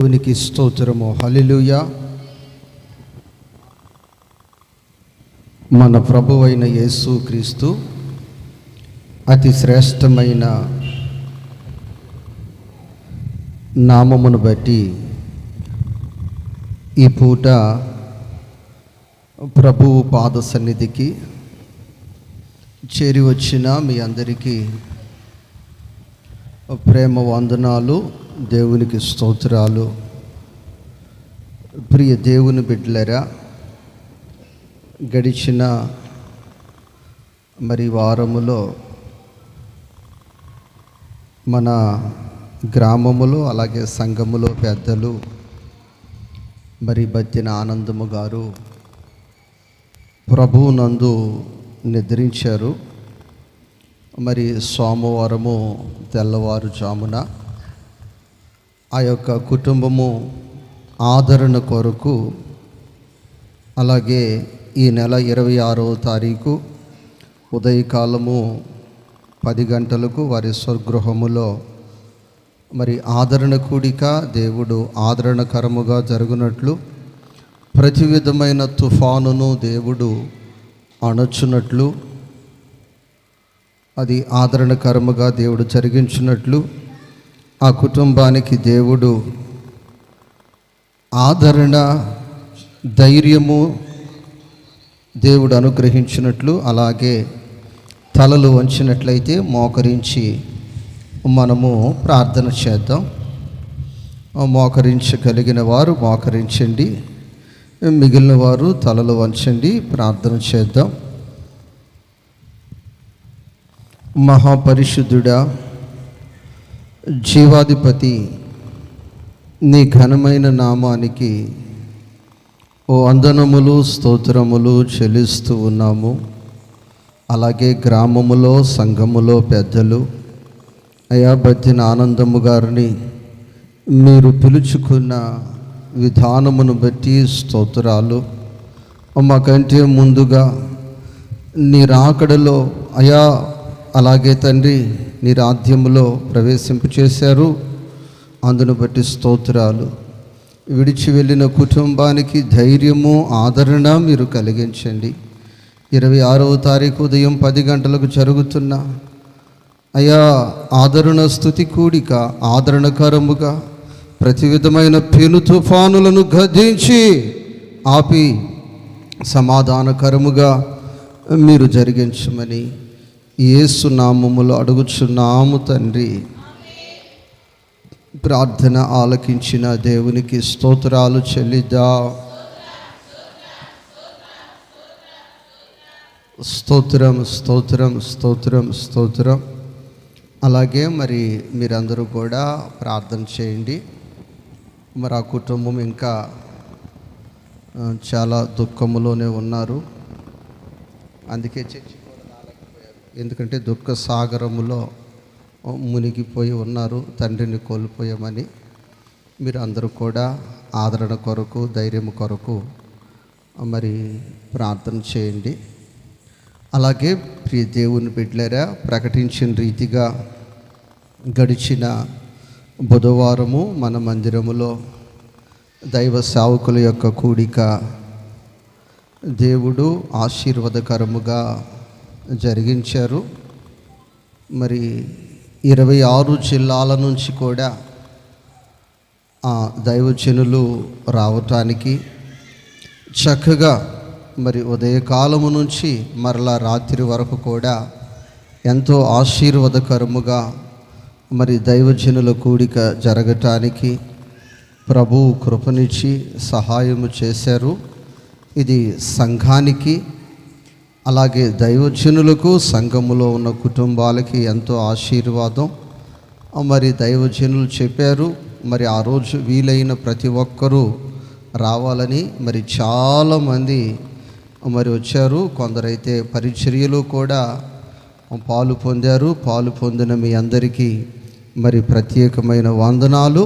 దేవునికి స్తోత్రము. హల్లెలూయా. మన ప్రభువైన యేసు క్రీస్తు అతి శ్రేష్టమైన నామమును బట్టి ఈ పూట ప్రభువు పాద సన్నిధికి చేరి వచ్చిన మీ అందరికీ ప్రేమ వందనాలు, దేవునికి స్తోత్రాలు. ప్రియ దేవుని బిడ్డలారా, గడిచిన వారములో మన గ్రామములో అలాగే సంఘములో పెద్దలు బత్తిన ఆనందము గారు ప్రభువునందు నిద్రించారు. సోమవారము తెల్లవారుజామున ఆ యొక్క కుటుంబము ఆదరణ కొరకు, అలాగే ఈ నెల 26వ తారీఖు ఉదయకాలము 10 గంటలకు వారి స్వగృహములో ఆదరణ కూడిక దేవుడు ఆదరణకరముగా జరుగునట్లు, ప్రతి విధమైన తుఫానును దేవుడు అణచున్నట్లు, అది ఆదరణకరముగా దేవుడు జరిగించినట్లు, ఆ కుటుంబానికి దేవుడు ఆదరణ, ధైర్యము దేవుడు అనుగ్రహించినట్లు, అలాగే తలలు వంచినట్లయితే మోకరించి మనము ప్రార్థన చేద్దాం. మోకరించగలిగిన వారు మోకరించండి, మిగిలిన వారు తలలు వంచండి, ప్రార్థన చేద్దాం. మహాపరిశుద్ధుడా, జీవాధిపతి, నీ ఘనమైన నామానికి ఓ వందనములు స్తోత్రములు చెల్లిస్తూ ఉన్నాము. అలాగే గ్రామములో సంఘములో పెద్దలు అయ్యా బత్తిన ఆనందము గారిని మీరు పిలుచుకున్న విధానమును బట్టి స్తోత్రాలు. మాకంటే ముందుగా నీ రాకడలో అయా అలాగే తండ్రి నీ రాజ్యములో ప్రవేశింపచేశారు, అందును బట్టి స్తోత్రాలు. విడిచి వెళ్ళిన కుటుంబానికి ధైర్యము ఆదరణ మీరు కలిగించండి. 26వ తారీఖు ఉదయం 10 గంటలకు జరుగుతున్న అయా ఆదరణ స్తుతి కూడిక ఆదరణకరముగా ప్రతి విధమైన పెను తుఫానులను గద్దించి ఆపి సమాధానకరముగా మీరు జరిగించమని యేసు నామములో అడుగుచున్నాము తండ్రి. ప్రార్థన ఆలకించిన దేవునికి స్తోత్రాలు చెల్లిద్దాం. స్తోత్రం స్తోత్రం స్తోత్రం స్తోత్రం. అలాగే మీరందరూ కూడా ప్రార్థన చేయండి. ఆ కుటుంబం ఇంకా చాలా దుఃఖములోనే ఉన్నారు. అందుకే చర్చి ఎందుకంటే దుఃఖ సాగరములో మునిగిపోయి ఉన్నారు. తండ్రిని కోల్పోయామని మీరు అందరూ కూడా ఆదరణ కొరకు, ధైర్యం కొరకు ప్రార్థన చేయండి. అలాగే ప్రియ దేవుని బిడ్డలారా, ప్రకటించిన రీతిగా గడిచిన బుధవారము మన మందిరములో దైవ సేవకుల యొక్క కూడిక దేవుడు ఆశీర్వాదకరముగా జరిగించారు. 26 జిల్లాల నుంచి కూడా దైవజనులు రావటానికి చక్కగా ఉదయకాలము నుంచి మరలా రాత్రి వరకు కూడా ఎంతో ఆశీర్వాదకరముగా దైవజనుల కూడిక జరగటానికి ప్రభువు కృపనిచ్చి సహాయము చేశారు. ఇది సంఘానికి అలాగే దైవజనులకు సంఘములో ఉన్న కుటుంబాలకి ఎంతో ఆశీర్వాదం. దైవజనులు చెప్పారు, ఆ రోజు వీలైన ప్రతి ఒక్కరూ రావాలని. చాలామంది వచ్చారు. కొందరైతే పరిచర్యలు కూడా పాలు పొందారు. పాలు పొందిన మీ అందరికీ ప్రత్యేకమైన వందనాలు.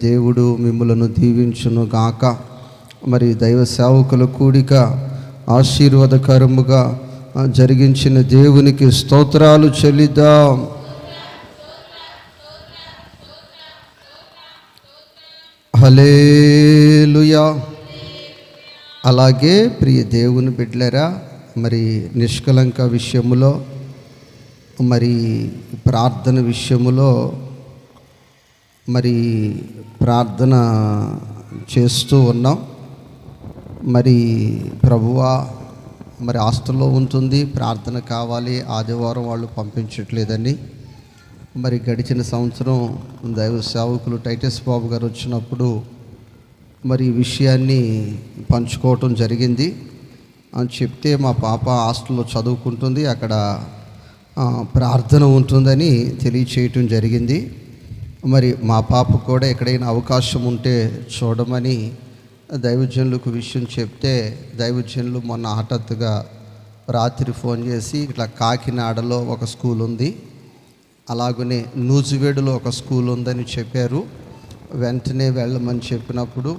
దేవుడు మిమ్ములను దీవించును గాక. దైవ సేవకుల కూడిక ఆశీర్వాదకరముగా జరిగించిన దేవునికి స్తోత్రాలు చెల్లిద్దాం. హల్లెలూయా. అలాగే ప్రియ దేవుని బిడ్డలారా, మరి నిష్కలంక విషయములో, మరి ప్రార్థన విషయములో మరి ప్రార్థన చేస్తూ ఉన్నాం. మరి ప్రభువా, మరి హాస్టల్లో ఉంటుంది, ప్రార్థన కావాలి, ఆదివారం వాళ్ళు పంపించట్లేదని మరి గడిచిన సంవత్సరం దైవ సేవకులు టైటస్ బాబు గారు వచ్చినప్పుడు మరి ఈ విషయాన్ని పంచుకోవటం జరిగింది. అని చెప్తే మా పాప హాస్టల్లో చదువుకుంటుంది, అక్కడ ప్రార్థన ఉంటుందని తెలియచేయటం జరిగింది. మరి మా పాప కూడా ఎక్కడైనా అవకాశం ఉంటే చూడమని దైవజనులకు విషయం చెప్తే, దైవజనులు మొన్న హఠాత్తుగా రాత్రి ఫోన్ చేసి ఇట్లా కాకినాడలో ఒక స్కూల్ ఉంది, అలాగనే నూజివేడులో ఒక స్కూల్ ఉందని చెప్పారు. వెంటనే వెళ్ళమని చెప్పినప్పుడు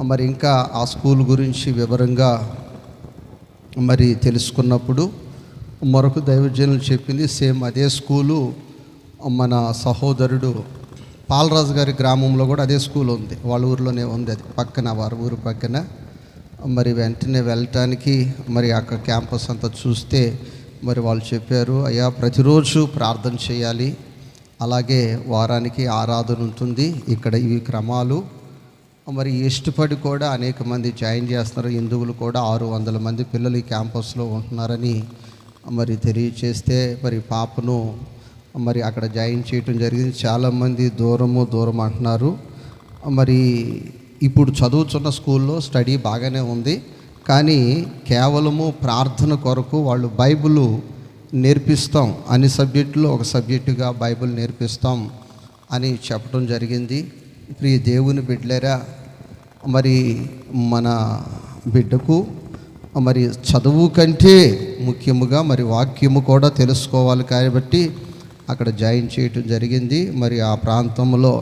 మరి ఇంకా ఆ స్కూల్ గురించి వివరంగా మరి తెలుసుకున్నప్పుడు మరొక దైవజనులు చెప్పింది, సేమ్ అదే స్కూలు మన సహోదరుడు పాలరాజు గారి గ్రామంలో కూడా అదే స్కూల్ ఉంది, వాళ్ళ ఊరిలోనే ఉంది, అది పక్కన, వారి ఊరు పక్కన. మరి వెంటనే వెళ్ళటానికి మరి అక్కడ క్యాంపస్ అంతా చూస్తే మరి వాళ్ళు చెప్పారు, అయ్యా ప్రతిరోజు ప్రార్థన చేయాలి, అలాగే వారానికి ఆరాధన ఉంటుంది, ఇక్కడ ఇవి క్రమాలు. మరి ఇష్టపడి కూడా అనేక మంది జాయిన్ చేస్తున్నారు, హిందువులు కూడా 600 మంది పిల్లలు ఈ క్యాంపస్లో ఉంటున్నారని మరి తెలియచేస్తే మరి పాపను మరి అక్కడ జాయిన్ చేయటం జరిగింది. చాలామంది దూరం అంటున్నారు. మరి ఇప్పుడు చదువుతున్న స్కూల్లో స్టడీ బాగానే ఉంది, కానీ కేవలము ప్రార్థన కొరకు వాళ్ళు బైబిల్ నేర్పిస్తాం, అన్ని సబ్జెక్టులో ఒక సబ్జెక్టుగా బైబిల్ నేర్పిస్తాం అని చెప్పడం జరిగింది. ప్రియ దేవుని బిడ్డలారా, మరి మన బిడ్డకు మరి చదువు కంటే ముఖ్యముగా మరి వాక్యము కూడా తెలుసుకోవాలి కాబట్టి అక్కడ జాయిన్ చేయటం జరిగింది. మరి ఆ ప్రాంతంలో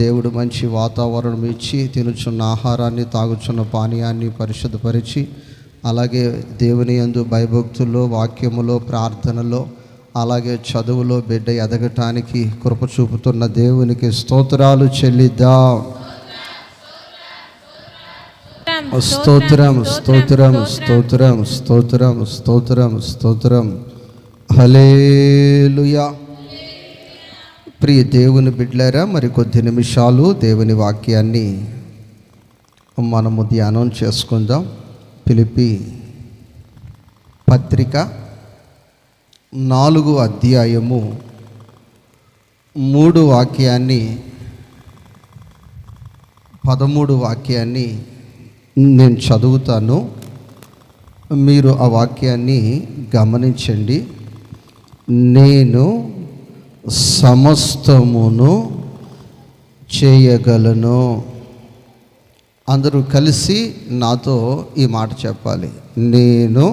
దేవుడు మంచి వాతావరణం ఇచ్చి తినుచున్న ఆహారాన్ని, తాగుచున్న పానీయాన్ని పరిశుద్ధపరిచి, అలాగే దేవుని యందు భయభక్తుల్లో, వాక్యములో, ప్రార్థనలో, అలాగే చదువులో బిడ్డ ఎదగటానికి కృప చూపుతున్న దేవునికి స్తోత్రాలు చెల్లిద్దాం. స్తోత్రం స్తోత్రం స్తోత్రం స్తోత్రం స్తోత్రం స్తోత్రం. హల్లెలూయా. ప్రియ దేవుని బిడ్డలారా, మరి కొద్ది నిమిషాలు దేవుని వాక్యాన్ని మనము ధ్యానం చేసుకుందాం. ఫిలిప్పీ పత్రిక 4వ అధ్యాయము 3వ వాక్యాన్ని 13వ వాక్యాన్ని నేను చదువుతాను, మీరు ఆ వాక్యాన్ని గమనించండి. నేను సమస్తమును చేయగలను. అందరూ కలిసి నాతో ఈ మాట చెప్పాలి, నేను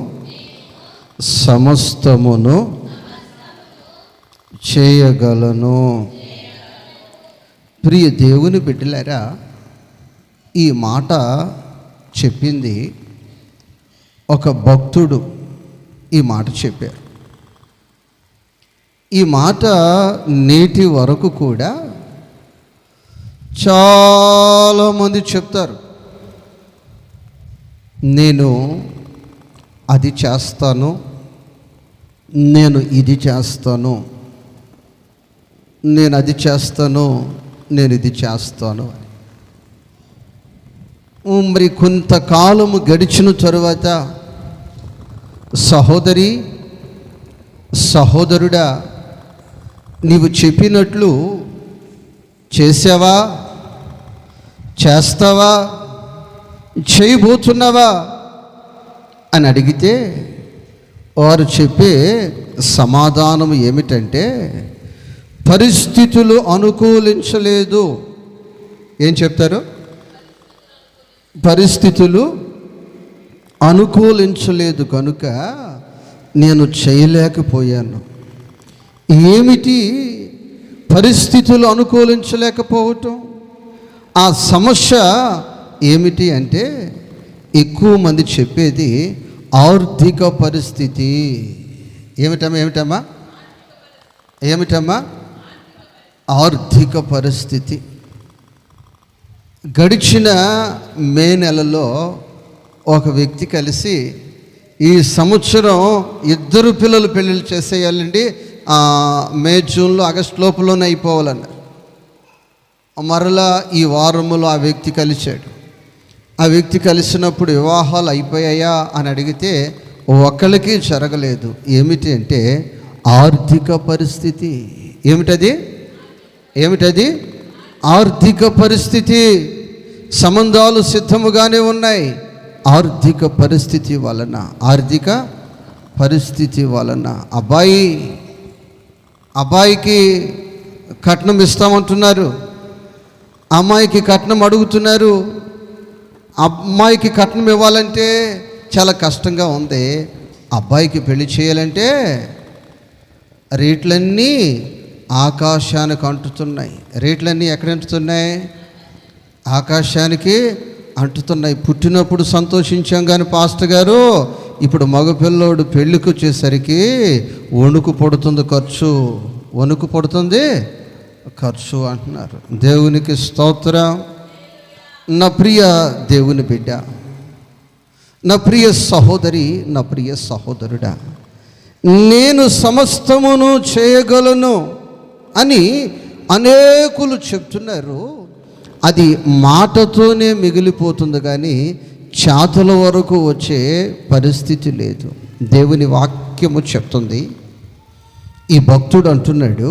సమస్తమును చేయగలను. ప్రియ దేవుని బిడ్డలారా, ఈ మాట చెప్పింది ఒక భక్తుడు. ఈ మాట చెప్పారు. ఈ మాట నేటి వరకు కూడా చాలామంది చెప్తారు, నేను అది చేస్తాను, నేను ఇది చేస్తాను, నేను అది చేస్తాను, నేను ఇది చేస్తాను అని. మరి కొంతకాలము గడిచిన తరువాత, సహోదరి, సహోదరుడా, నీవు చెప్పినట్లు చేసావా, చేస్తావా, చేయబోతున్నావా అని అడిగితే వారు చెప్పే సమాధానం ఏమిటంటే, పరిస్థితులు అనుకూలించలేదు. ఏం చెప్తారు? పరిస్థితులు అనుకూలించలేదు కనుక నేను చేయలేకపోయాను. ఏమిటి పరిస్థితులు అనుకూలించలేకపోవటం? ఆ సమస్య ఏమిటి అంటే, ఎక్కువ మంది చెప్పేది ఆర్థిక పరిస్థితి. ఏమిటమ్మా? ఆర్థిక పరిస్థితి. గడిచిన మే నెలలో ఒక వ్యక్తి కలిసి ఈ సంవత్సరం 2 పిల్లలు పెళ్ళిళ్ళు చేసేయాలండి, మే జూన్లో ఆగస్టు లోపలనే అయిపోవాలన్నారు. మరలా ఈ వారములో ఆ వ్యక్తి కలిశాడు. ఆ వ్యక్తి కలిసినప్పుడు వివాహాలు అయిపోయాయా అని అడిగితే ఒకరికి జరగలేదు. ఏమిటి అంటే ఆర్థిక పరిస్థితి. ఏమిటది ఆర్థిక పరిస్థితి. సంబంధాలు సిద్ధముగానే ఉన్నాయి, ఆర్థిక పరిస్థితి వలన అబ్బాయికి కట్నం ఇస్తామంటున్నారు, అమ్మాయికి కట్నం అడుగుతున్నారు. అమ్మాయికి కట్నం ఇవ్వాలంటే చాలా కష్టంగా ఉంది, అబ్బాయికి పెళ్లి చేయాలంటే రేట్లన్నీ ఆకాశానికి అంటుతున్నాయి. రేట్లన్నీ ఎక్కడ అంటుతున్నాయి? ఆకాశానికి అంటుతున్నాయి. పుట్టినప్పుడు సంతోషించాం కానీ పాస్టర్ గారు, ఇప్పుడు మగపిల్లోడు పెళ్ళికి వచ్చేసరికి వణుకు పడుతుంది ఖర్చు అంటున్నారు. దేవునికి స్తోత్రం. నా ప్రియ దేవుని బిడ్డ, నా ప్రియ సహోదరి, నా ప్రియ సహోదరుడా, నేను సమస్తమును చేయగలను అని అనేకులు చెప్తున్నారు. అది మాటతోనే మిగిలిపోతుంది కానీ చేతుల వరకు వచ్చే పరిస్థితి లేదు. దేవుని వాక్యము చెప్తుంది. ఈ భక్తుడు అంటున్నాడు,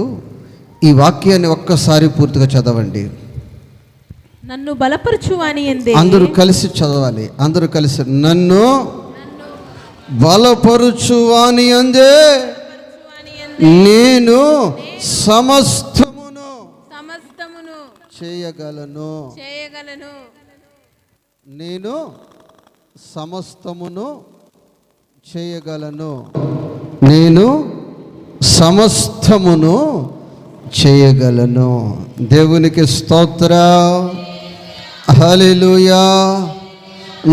ఈ వాక్యాన్ని ఒక్కసారి పూర్తిగా చదవండి. నన్ను బలపరచువాని యందే, అందరూ కలిసి చదవాలి. అందరూ కలిసి, నన్ను బలపరచువాని యందే నేను సమస్తమును చేయగలను. నేను సమస్తమును చేయగలను. నేను సమస్తమును చేయగలను. దేవునికి స్తోత్రం. హల్లెలూయా.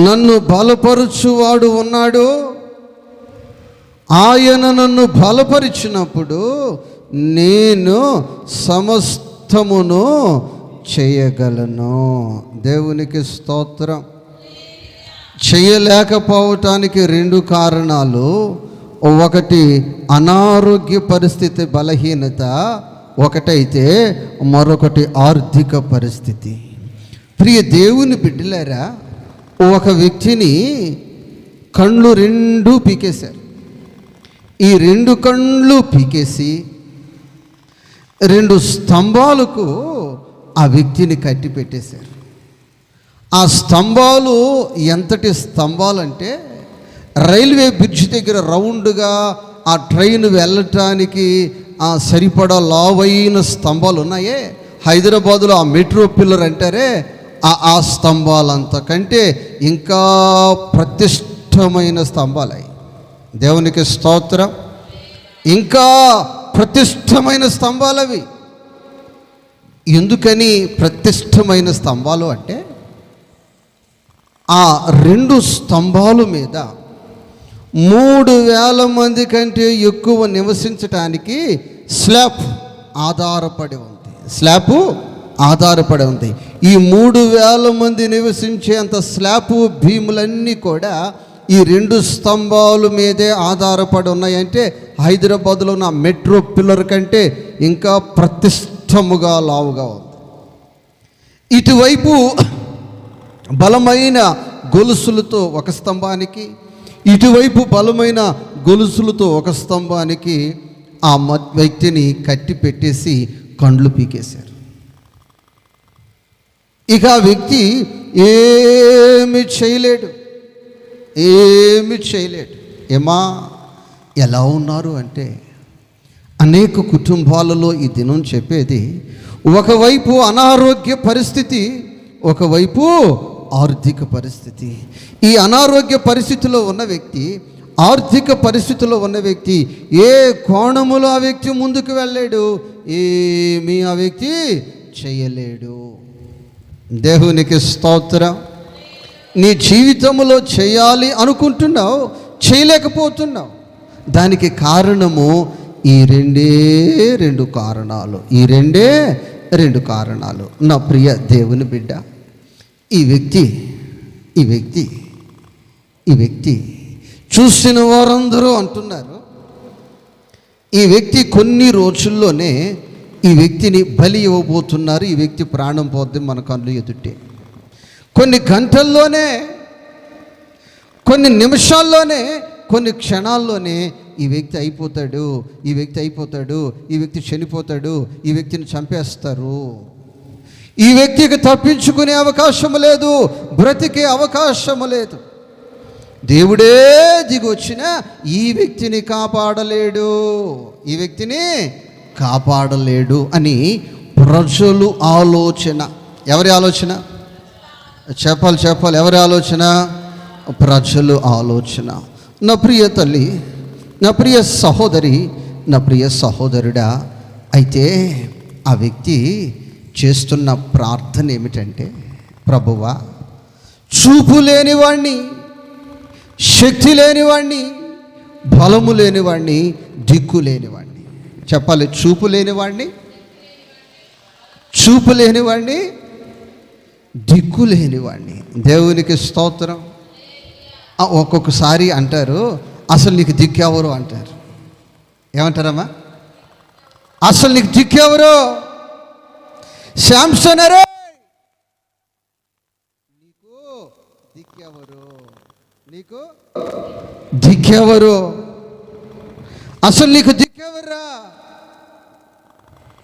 నన్ను బలపరచువాడు ఉన్నాడు. ఆయన నన్ను బలపరిచినప్పుడు నేను సమస్తమును చేయగలను. దేవునికి స్తోత్రం. చేయలేకపోవటానికి 2 కారణాలు. ఒకటి అనారోగ్య పరిస్థితి, బలహీనత ఒకటైతే, మరొకటి ఆర్థిక పరిస్థితి. ప్రియ దేవుని బిడ్డలారా, ఒక వ్యక్తిని కళ్ళు 2 పీకేశారు. ఈ 2 కళ్ళు పీకేసి 2 స్తంభాలకు ఆ వ్యక్తిని కట్టి పెట్టేశారు. ఆ స్తంభాలు ఎంతటి స్తంభాలంటే, రైల్వే బ్రిడ్జ్ దగ్గర రౌండ్గా ఆ ట్రైన్ వెళ్ళటానికి సరిపడా లావైన స్తంభాలు ఉన్నాయే, హైదరాబాదులో ఆ మెట్రో పిల్లర్ అంటారే, ఆ స్తంభాలంతకంటే ఇంకా ప్రతిష్టమైన స్తంభాలవి. దేవునికి స్తోత్రం. ఇంకా ప్రతిష్టమైన స్తంభాలవి. ఎందుకని ప్రతిష్టమైన స్తంభాలు అంటే, ఆ 2 స్తంభాల మీద 3,000 మంది కంటే ఎక్కువ నివసించటానికి స్లాబ్ ఆధారపడి ఉంది. ఈ 3,000 మంది నివసించేంత స్లాబ్ భీములన్నీ కూడా ఈ 2 స్తంభాల మీదే ఆధారపడి ఉన్నాయంటే, హైదరాబాద్లో ఉన్న మెట్రో పిల్లర్ కంటే ఇంకా ప్రతిష్టముగా లావుగా ఉంది. ఇటువైపు బలమైన గొలుసులతో ఒక స్తంభానికి, ఇటువైపు బలమైన గొలుసులతో ఒక స్తంభానికి ఆ వ్యక్తిని కట్టి పెట్టేసి కండ్లు పీకేశారు. ఇక ఆ వ్యక్తి ఏమి చేయలేడు. ఏమా ఎలా ఉన్నారు అంటే, అనేక కుటుంబాలలో ఈ దినం చెప్పేది, ఒకవైపు అనారోగ్య పరిస్థితి, ఒకవైపు ఆర్థిక పరిస్థితి. ఈ అనారోగ్య పరిస్థితిలో ఉన్న వ్యక్తి, ఆర్థిక పరిస్థితిలో ఉన్న వ్యక్తి ఏ కోణములో ఆ వ్యక్తి ముందుకు వెళ్ళలేడు, ఏమీ ఆ వ్యక్తి చేయలేడు. దేవునికి స్తోత్రం. నీ జీవితంలో చేయాలి అనుకుంటున్నావు, చేయలేకపోతున్నావు. దానికి కారణము ఈ 2 కారణాలు. నా ప్రియ దేవుని బిడ్డ, ఈ వ్యక్తి చూసిన వారందరూ అంటున్నారు, ఈ వ్యక్తి కొన్ని రోజుల్లోనే ఈ వ్యక్తిని బలి ఇవ్వబోతున్నారు, ఈ వ్యక్తి ప్రాణం పోద్ది మన కళ్ళు ఎదుటే. కొన్ని గంటల్లోనే, కొన్ని నిమిషాల్లోనే, కొన్ని క్షణాల్లోనే ఈ వ్యక్తి అయిపోతాడు, ఈ వ్యక్తి చనిపోతాడు, ఈ వ్యక్తిని చంపేస్తారు. ఈ వ్యక్తికి తప్పించుకునే అవకాశం లేదు, బ్రతికే అవకాశము లేదు. దేవుడే దిగి వచ్చినా ఈ వ్యక్తిని కాపాడలేడు అని ప్రజలు ఆలోచన. ఎవరి ఆలోచన? చెప్పాలి ఎవరి ఆలోచన? ప్రజలు ఆలోచన. నా ప్రియ తల్లి, నా ప్రియ సహోదరి, నా ప్రియ సహోదరుడా, అయితే ఆ వ్యక్తి చేస్తున్న ప్రార్థన ఏమిటంటే, ప్రభువా, చూపు లేనివాణ్ణి, శక్తి లేనివాణ్ణి, బలము లేనివాణ్ణి, దిక్కు లేనివాణ్ణి. చెప్పాలి, చూపు లేనివాణ్ణి, దిక్కు లేనివాణ్ణి. దేవునికి స్తోత్రం. ఒక్కొక్కసారి అంటారు, అసలు నీకు దిక్కెవరు అంటారు. ఏమంటారమ్మా? అసలు నీకు దిక్కెవరు? శాంసనరే, నీకు దిక్కెవరు? అసలు నీకు దిక్కెవరా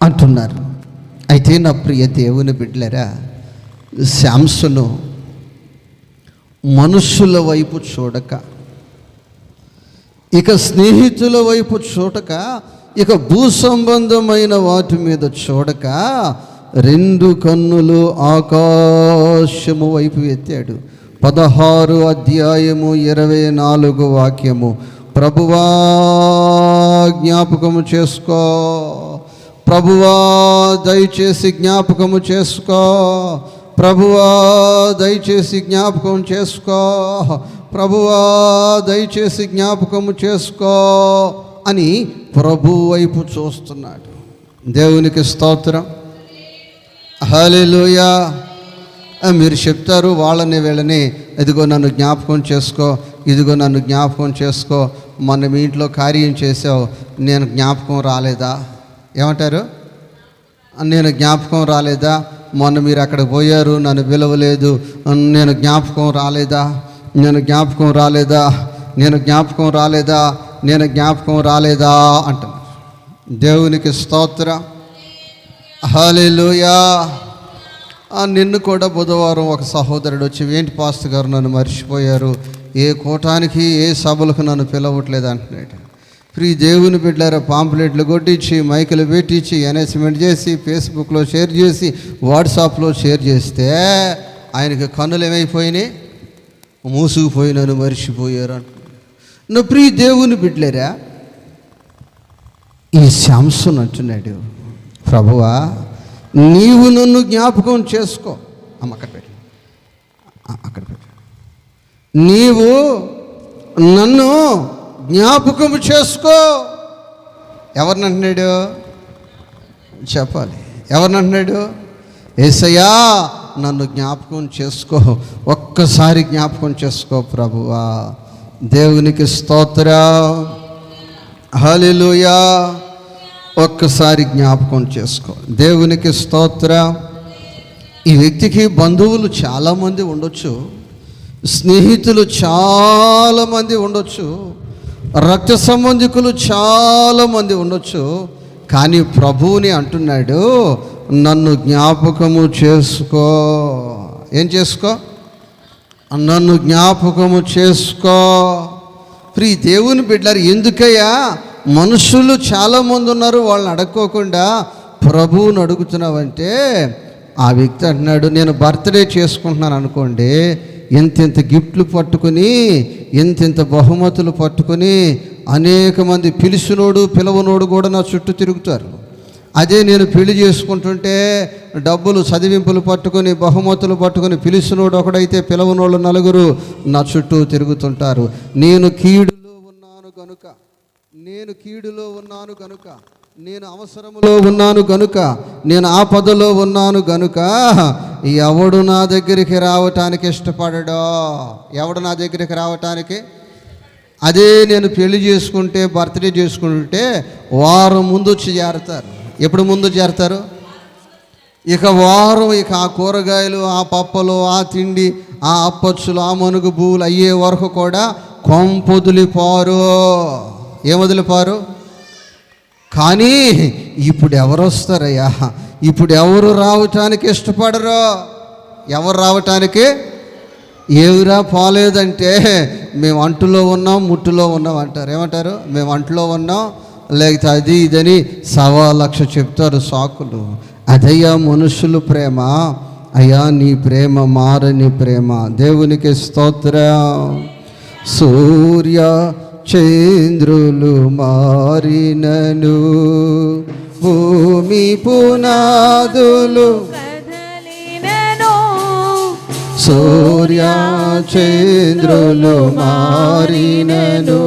అంటున్నారు. అయితే నా ప్రియ దేవుని బిడ్డలారా, శాంసను మనుషుల వైపు చూడక, ఇక స్నేహితుల వైపు చూడక, ఇక భూ సంబంధమైన వాటి మీద చూడక, 2 కన్నులు ఆకాశము వైపు ఎత్తాడు. 16 అధ్యాయము 24 వాక్యము. ప్రభువా జ్ఞాపకము చేసుకో, ప్రభువా దయచేసి జ్ఞాపకము చేసుకో, ప్రభువా దయచేసి జ్ఞాపకం చేసుకో, ప్రభువా దయచేసి జ్ఞాపకము చేసుకో అని ప్రభు వైపు చూస్తున్నాడు. దేవునికి స్తోత్రం. హల్లెలూయా. మీరు చెప్తారు వాళ్ళని వీళ్ళని, ఇదిగో నన్ను జ్ఞాపకం చేసుకో, ఇదిగో నన్ను జ్ఞాపకం చేసుకో, మొన్న మీ ఇంట్లో కార్యం చేసావు, నేను జ్ఞాపకం రాలేదా? ఏమంటారు? నేను జ్ఞాపకం రాలేదా? మొన్న మీరు అక్కడ పోయారు, నన్ను పిలవలేదు, నేను జ్ఞాపకం రాలేదా? అంటారు. దేవునికి స్తోత్రం. హల్లెలూయా. నిన్ను కూడా బుధవారం ఒక సహోదరుడు వచ్చి, ఏంటి పాస్టర్ గారు నన్ను మర్చిపోయారు, ఏ కూటానికి ఏ సభలకు నన్ను పిలవట్లేదు అంటున్నాడు. ప్రియ దేవుని బిడ్డలారా, పాంప్లెట్లు కొట్టించి, మైకులు పెట్టించి, అనౌన్స్మెంట్ చేసి, ఫేస్బుక్లో షేర్ చేసి, వాట్సాప్లో షేర్ చేస్తే ఆయనకి కన్నులు ఏమైపోయినాయి? మూసుకుపోయి నన్ను మర్చిపోయారు అంటున్నాడు. నా ప్రియ దేవుని బిడ్డలారా, ఈ శాంసన్ అంటున్నాడు, ప్రభువా నీవు నన్ను జ్ఞాపకం చేసుకో. అక్కడ పెట్టు. నీవు నన్ను జ్ఞాపకం చేసుకో. ఎవరిని అంటున్నాడు? చెప్పాలి, ఎవరిని అంటున్నాడు? యేసయ్యా నన్ను జ్ఞాపకం చేసుకో, ఒక్కసారి జ్ఞాపకం చేసుకో ప్రభువా. దేవునికి స్తోత్రం. హల్లెలూయా. ఒక్కసారి జ్ఞాపకం చేసుకో. దేవునికి స్తోత్రం. ఈ వ్యక్తికి బంధువులు చాలామంది ఉండొచ్చు, స్నేహితులు చాలామంది ఉండొచ్చు, రక్త సంబంధికులు చాలామంది ఉండొచ్చు, కానీ ప్రభువుని అంటున్నాడు, నన్ను జ్ఞాపకము చేసుకో. ఏం చేసుకో? నన్ను జ్ఞాపకము చేసుకో. ప్రియ దేవుని బిడ్డలారా, ఎందుకయ్యా మనుషులు చాలామంది ఉన్నారు, వాళ్ళని అడక్కోకుండా ప్రభువుని అడుగుతున్నావంటే, ఆ వ్యక్తి అంటున్నాడు, నేను బర్త్డే చేసుకుంటున్నాను అనుకోండి, ఇంతింత గిఫ్ట్లు పట్టుకుని, ఇంతింత బహుమతులు పట్టుకుని అనేక మంది పిలిచినోడు పిలవనోడు కూడా నా చుట్టూ తిరుగుతారు. అదే నేను పెళ్లి చేసుకుంటుంటే డబ్బులు చదివింపులు పట్టుకొని, బహుమతులు పట్టుకొని, పిలిచినోడు ఒకడైతే పిలవనోళ్ళు 4 నా చుట్టూ తిరుగుతుంటారు. నేను కీడులో ఉన్నాను కనుక నేను అవసరములో ఉన్నాను గనుక, నేను ఆపదలో ఉన్నాను గనుక ఎవడు నా దగ్గరికి రావటానికి ఇష్టపడడో. ఎవడు నా దగ్గరికి రావటానికి? అదే నేను పెళ్లి చేసుకుంటే, బర్త్డే చేసుకుంటే వారం ముందు వచ్చి చేరతారు. ఎప్పుడు ముందు చేరతారు? ఇక వారం, ఇక ఆ కూరగాయలు, ఆ పప్పలు, ఆ తిండి, ఆ అప్పచ్చులు, ఆ మనుగు బూలు అయ్యే వరకు కూడా కొంపొదిలిపారు. ఏమొదిలిపారు? కానీ ఇప్పుడు ఎవరు వస్తారయ్యా? ఇప్పుడు ఎవరు రావటానికి ఇష్టపడరు? ఎవరు రావటానికి? ఏవిరా పోలేదంటే మేము అంటులో ఉన్నాం, ముట్టులో ఉన్నాం అంటారు. ఏమంటారు? మేము అంటులో ఉన్నాం, లేకపోతే అది ఇదని 1,00,000 చెప్తారు సాకులు. అదయ్యా మనుషులు ప్రేమ. అయ్యా నీ ప్రేమ మారని ప్రేమ. దేవునికి స్తోత్రం. సూర్య చంద్రులు మారినను, భూమి పునాదులు కదలినను, సూర్య చంద్రులు మారినను,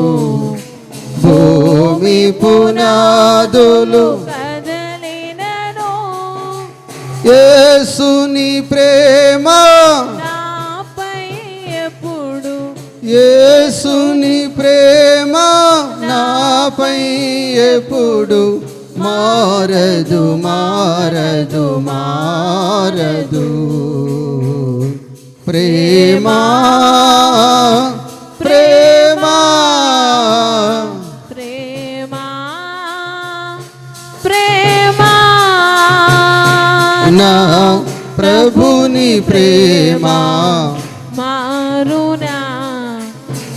భూమి పునాదులు కదలినను, యేసుని ప్రేమ నాపై ఎప్పుడు, యేసుని ప్రేమ నాపై ఎప్పుడు మారదు, మారదు, మారదు. ప్రేమ, ప్రేమ, ప్రేమ, ప్రేమ, నా ప్రభుని ప్రేమ మారునా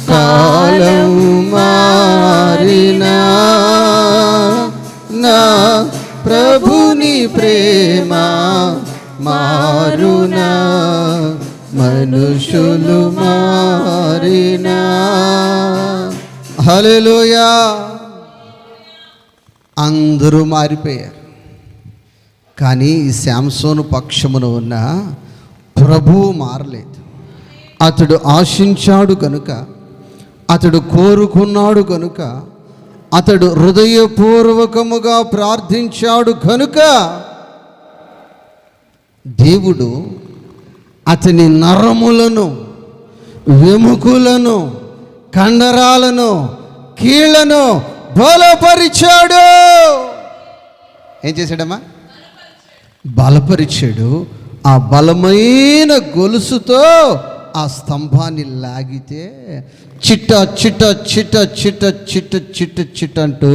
కాలం మారినా, నా ప్రభుని ప్రేమ మారునా, మనుషులు మారినా. హల్లెలూయా. అందరూ మారిపోయారు. కానీ ఈ శాంసోను పక్షమున ఉన్న ప్రభువు మారలేదు. అతడు ఆశించాడు కనుక, అతడు కోరుకున్నాడు కనుక, అతడు హృదయపూర్వకముగా ప్రార్థించాడు కనుక దేవుడు అతని నరములను, వెముకలను, కండరాలను, కీళ్లను బలపరిచాడు. ఏం చేశాడమ్మా? బలపరిచాడు. ఆ బలమైన గొలుసుతో ఆ స్తంభాన్ని లాగితే చిట్ట చిట్ట చిట్ట చిట్ట చిట్ట చిట్ట చిట్ట అంటూ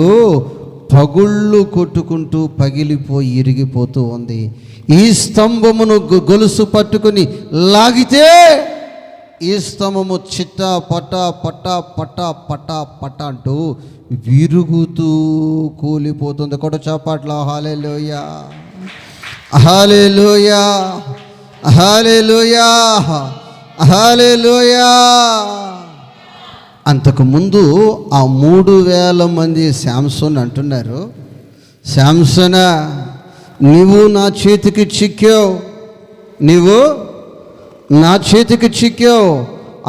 పగుళ్ళు కొట్టుకుంటూ పగిలిపోయి ఇరిగిపోతూ ఉంది. ఈ స్తంభమును గొలుసు పట్టుకుని లాగితే ఈ స్తంభము చిట్ట పట్ట పట్ట పట్ట పట్ట పట్ట అంటూ విరుగుతూ కూలిపోతుంది. కూడా చప్పట్ల. హల్లెలూయా, హల్లెలూయా, హల్లెలూయా, హల్లెలూయా. అంతకుముందు ఆ 3,000 మంది శాంసోన్ అంటున్నారు, శాంసనా నీవు నా చేతికి చిక్కావు, నీవు నా చేతికి చిక్కావు.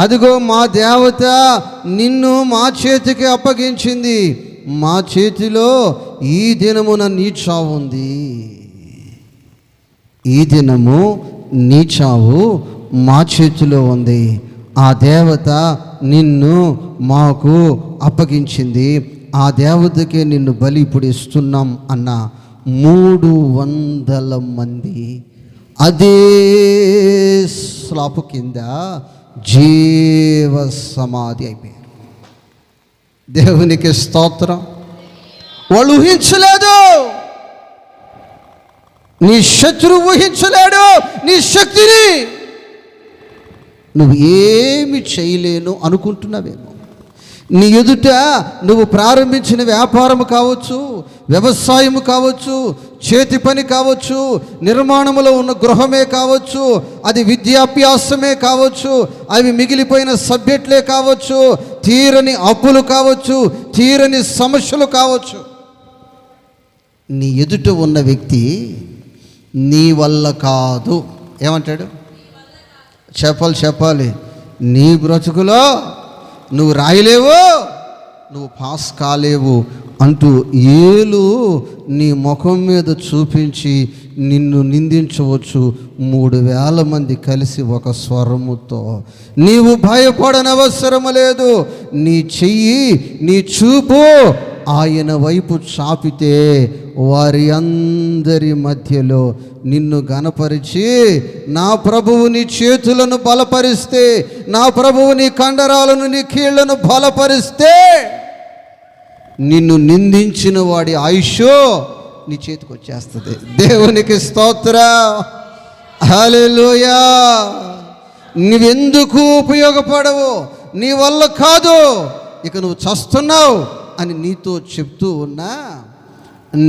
అదిగో మా దేవత నిన్ను మా చేతికి అప్పగించింది. మా చేతిలో ఈ దినమున నీ చావు ఉంది. ఈ దినము నీ చావు మా చేతిలో ఉంది. ఆ దేవత నిన్ను మాకు అప్పగించింది. ఆ దేవతకే నిన్ను బలి ఇప్పుడు ఇస్తున్నాం అన్న 300 మంది అదే స్లాపు కింద జీవ సమాధి అయిపోయారు. దేవునికి స్తోత్రం. వాళ్ళు ఊహించలేదు, నీ శత్రువు ఊహించలేడు నీ శక్తిని. నువ్వు ఏమి చేయలేను అనుకుంటున్నావేమో. నీ ఎదుట నువ్వు ప్రారంభించిన వ్యాపారం కావచ్చు, వ్యవసాయము కావచ్చు, చేతి పని కావచ్చు, నిర్మాణంలో ఉన్న గృహమే కావచ్చు, అది విద్యాభ్యాసమే కావచ్చు, అవి మిగిలిపోయిన సబ్జెక్టులే కావచ్చు, తీరని అప్పులు కావచ్చు, తీరని సమస్యలు కావచ్చు. నీ ఎదుట ఉన్న వ్యక్తి నీ వల్ల కాదు ఏమంటాడు? చెప్పాలి. నీ బ్రతుకులో నువ్వు రాయలేవు, నువ్వు పాస్ కాలేవు, అంటూ ఏలు నీ ముఖం మీద చూపించి నిన్ను నిందించవచ్చు. 3,000 మంది కలిసి ఒక స్వరముతో. నీవు భయపడనవసరము లేదు. నీ చెయ్యి, నీ చూపు ఆయన వైపు చాపితే వారి అందరి మధ్యలో నిన్ను గనపరిచి, నా ప్రభువు నీ చేతులను బలపరిస్తే, నా ప్రభువు నీ కండరాలను, నీ కీళ్లను బలపరిస్తే, నిన్ను నిందించిన వాడి ఆయుష్ నీ చేతికి వచ్చేస్తుంది. దేవునికి స్తోత్రం, హల్లెలూయా. నువ్వెందుకు ఉపయోగపడవు, నీ వల్ల కాదు, ఇక నువ్వు చస్తున్నావు అని నీతో చెప్తూ ఉన్నా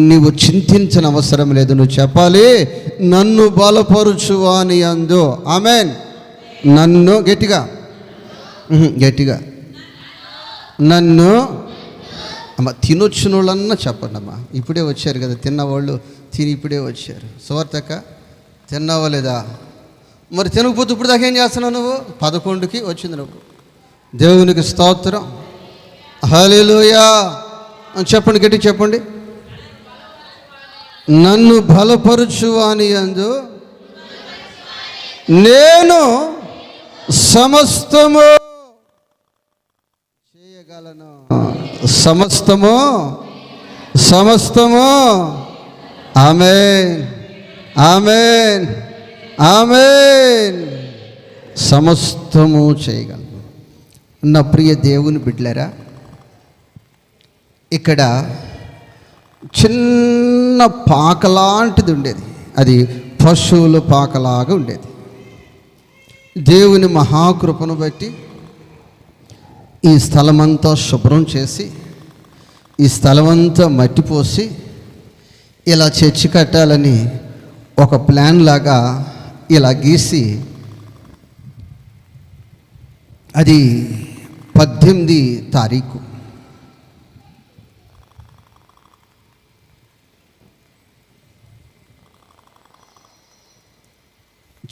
నీవు చింతించిన అవసరం లేదు. నువ్వు చెప్పాలి, నన్ను బలపరుచువాని అందు. ఆమెన్. నన్ను గట్టిగా నన్ను అమ్మ, తినొచ్చిన వాళ్ళన్నా చెప్పండి అమ్మా. ఇప్పుడే వచ్చారు కదా తిన్నవాళ్ళు, తిని ఇప్పుడే వచ్చారు. సువార్తక్క తిన్నావా లేదా? మరి తినకపోతే ఇప్పుడు దాకా ఏం చేస్తున్నావు నువ్వు? 11కి వచ్చింది నువ్వు. దేవునికి స్తోత్రం, హల్లెలూయా. చెప్పండి, గట్టి చెప్పండి. నన్ను బలపరుచువాని యందు నేను సమస్తము చేయగలను. సమస్తము ఆమేన్, ఆమేన్, ఆమేన్. సమస్తము చేయగలను. నా ప్రియ దేవుని బిడ్డలారా, ఇక్కడ చిన్న పాకలాంటిది ఉండేది. అది పశువుల పాకలాగా ఉండేది. దేవుని మహాకృపను బట్టి ఈ స్థలమంతా శుభ్రం చేసి, ఈ స్థలమంతా మట్టిపోసి ఇలా చర్చి కట్టాలని ఒక ప్లాన్ లాగా ఇలా గీసి, అది 18 తారీఖు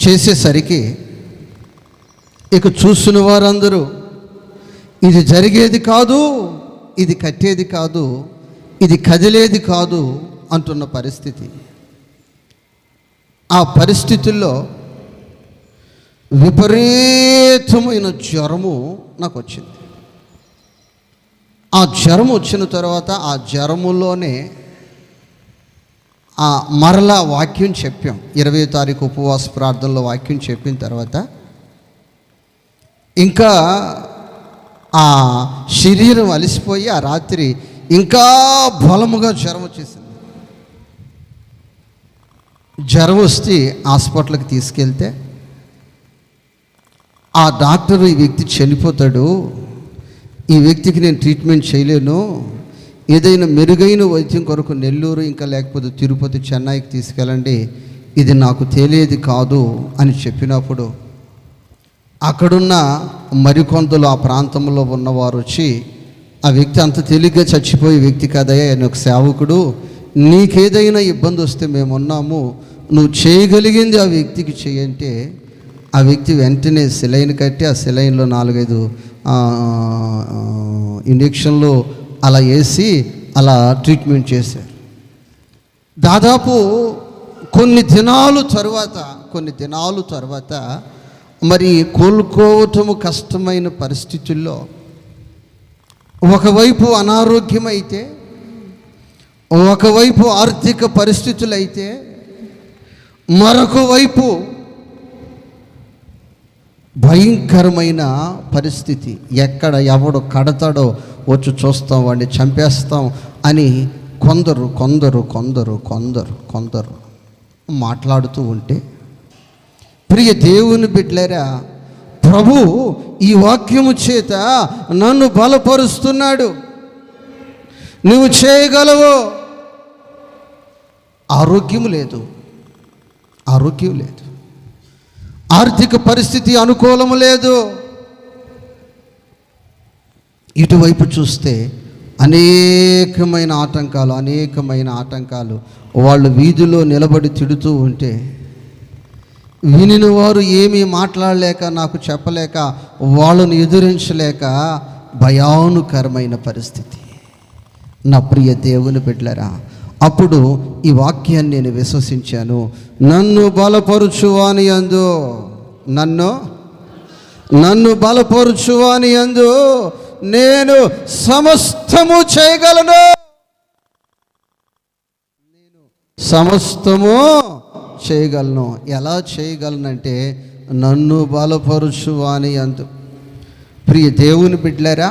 చేసేసరికి ఇక చూసిన వారందరూ ఇది జరిగేది కాదు, ఇది కట్టేది కాదు, ఇది కదిలేది కాదు అంటున్న పరిస్థితి. ఆ పరిస్థితుల్లో విపరీతమైన జ్వరము నాకు వచ్చింది. ఆ జ్వరం వచ్చిన తర్వాత ఆ జ్వరములోనే మరలా వాక్యం చెప్పాం. 20వ తారీఖు ఉపవాస ప్రార్థనలో వాక్యం చెప్పిన తర్వాత ఇంకా ఆ శరీరం అలసిపోయి ఆ రాత్రి ఇంకా బలముగా జ్వరం వచ్చేసింది. జ్వరం వస్తే హాస్పిటల్కి తీసుకెళ్తే ఆ డాక్టరు, ఈ వ్యక్తి చనిపోతాడు, ఈ వ్యక్తికి నేను ట్రీట్మెంట్ చేయలేను, ఏదైనా మెరుగైన వైద్యం కొరకు నెల్లూరు ఇంకా లేకపోతే తిరుపతి, చెన్నైకి తీసుకెళ్ళండి, ఇది నాకు తెలియదు కాదు అని చెప్పినప్పుడు అక్కడున్న మరికొందరు ఆ ప్రాంతంలో ఉన్నవారు వచ్చి, ఆ వ్యక్తి అంత తేలిగ్గా చచ్చిపోయే వ్యక్తి కదయ్యా, ఆయన ఒక సేవకుడు, నీకేదైనా ఇబ్బంది వస్తే మేమున్నాము, నువ్వు చేయగలిగింది ఆ వ్యక్తికి చేయంటే ఆ వ్యక్తి వెంటనే సెలైన్ కట్టి ఆ సెలైన్లో 4-5 ఇంజక్షన్లు అలా వేసి అలా ట్రీట్మెంట్ చేశారు. దాదాపు కొన్ని దినాలు తర్వాత మరి కోలుకోవటము కష్టమైన పరిస్థితుల్లో ఒకవైపు అనారోగ్యమైతే, ఒకవైపు ఆర్థిక పరిస్థితులైతే, మరొక వైపు భయంకరమైన పరిస్థితి. ఎక్కడ ఎవడు కడతాడో వచ్చి చూస్తాం, వాడిని చంపేస్తాం అని కొందరు మాట్లాడుతూ ఉంటే, ప్రియ దేవుని బిడ్డలారా, ప్రభు ఈ వాక్యము చేత నన్ను బలపరుస్తున్నాడు. నువ్వు చేయగలవు. ఆరోగ్యం లేదు, ఆర్థిక పరిస్థితి అనుకూలము లేదు. ఇటువైపు చూస్తే అనేకమైన ఆటంకాలు. వాళ్ళు వీధిలో నిలబడి తిడుతూ ఉంటే వినిన వారు ఏమీ మాట్లాడలేక, నాకు చెప్పలేక, వాళ్ళను ఎదురించలేక భయానుకరమైన పరిస్థితి. నా ప్రియ దేవుని బిడ్డలారా, అప్పుడు ఈ వాక్యాన్ని నేను విశ్వసించాను. నన్ను బలపరుచువాని యందు, నన్ను బలపరుచువాని యందు నేను సమస్తము చేయగలను. సమస్తము చేయగలను. ఎలా చేయగలనంటే నన్ను బలపరుచువాని యందు. ప్రియ దేవుని బిడ్డలారా,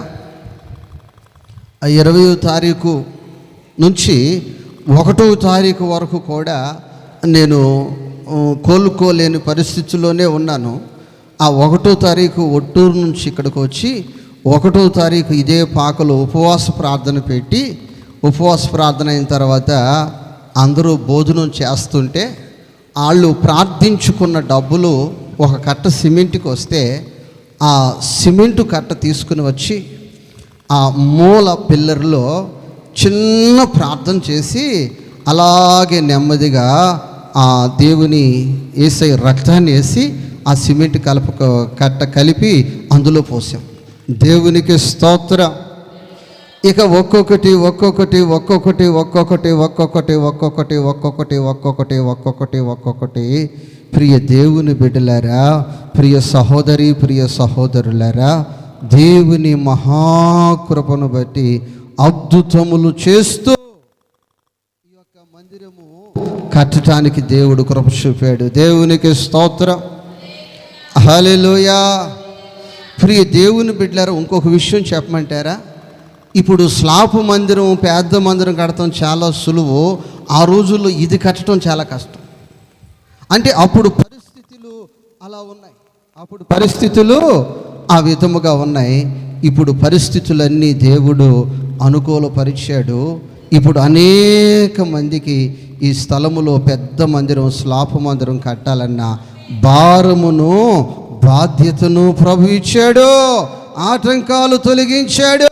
20వ తారీఖు నుంచి 1వ తారీఖు వరకు కూడా నేను కోలుకోలేని పరిస్థితుల్లోనే ఉన్నాను. ఆ 1వ తారీఖు ఒట్టూరు నుంచి ఇక్కడికి వచ్చి 1వ తారీఖు ఇదే పాకలో ఉపవాస ప్రార్థన పెట్టి, ఉపవాస ప్రార్థన అయిన తర్వాత అందరూ భోజనం చేస్తుంటే వాళ్ళు ప్రార్థించుకున్న డబ్బులు ఒక కట్ట సిమెంట్కి వస్తే ఆ సిమెంటు కట్ట తీసుకుని వచ్చి ఆ మూల పిల్లర్లో చిన్న ప్రార్థన చేసి అలాగే నెమ్మదిగా ఆ దేవుని యేసయ్య రక్తాన్ని వేసి ఆ సిమెంట్ కట్ట కలిపి అందులో పోసాం. దేవునికి స్తోత్రం. ఇక ఒక్కొక్కటి ఒక్కొక్కటి ఒక్కొక్కటి ఒక్కొక్కటి ఒక్కొక్కటి ఒక్కొక్కటి ఒక్కొక్కటి ఒక్కొక్కటి ఒక్కొక్కటి ఒక్కొక్కటి ప్రియ దేవుని బిడ్డలారా, ప్రియ సహోదరి, ప్రియ సహోదరులారా, దేవుని మహాకృపను బట్టి అద్భుతములు చేస్తూ ఈ యొక్క మందిరము కట్టడానికి దేవుడు కృప చూపాడు. దేవునికి స్తోత్రం. హల్లెలూయా. ప్రియ దేవుని బిడ్డలారా, ఇంకొక విషయం చెప్పమంటారా? ఇప్పుడు స్లాపు మందిరం, పెద్ద మందిరం కట్టడం చాలా సులువు. ఆ రోజుల్లో ఇది కట్టడం చాలా కష్టం. అంటే అప్పుడు పరిస్థితులు అలా ఉన్నాయి, అప్పుడు పరిస్థితులు ఆ విధముగా ఉన్నాయి. ఇప్పుడు పరిస్థితులన్నీ దేవుడు అనుకూలపరిచాడు. ఇప్పుడు అనేక మందికి ఈ స్థలములో పెద్ద మందిరం, స్లాపు మందిరం కట్టాలన్న భారమును, బాధ్యతను ప్రభు ఇచ్చాడు. ఆటంకాలు తొలగించాడు.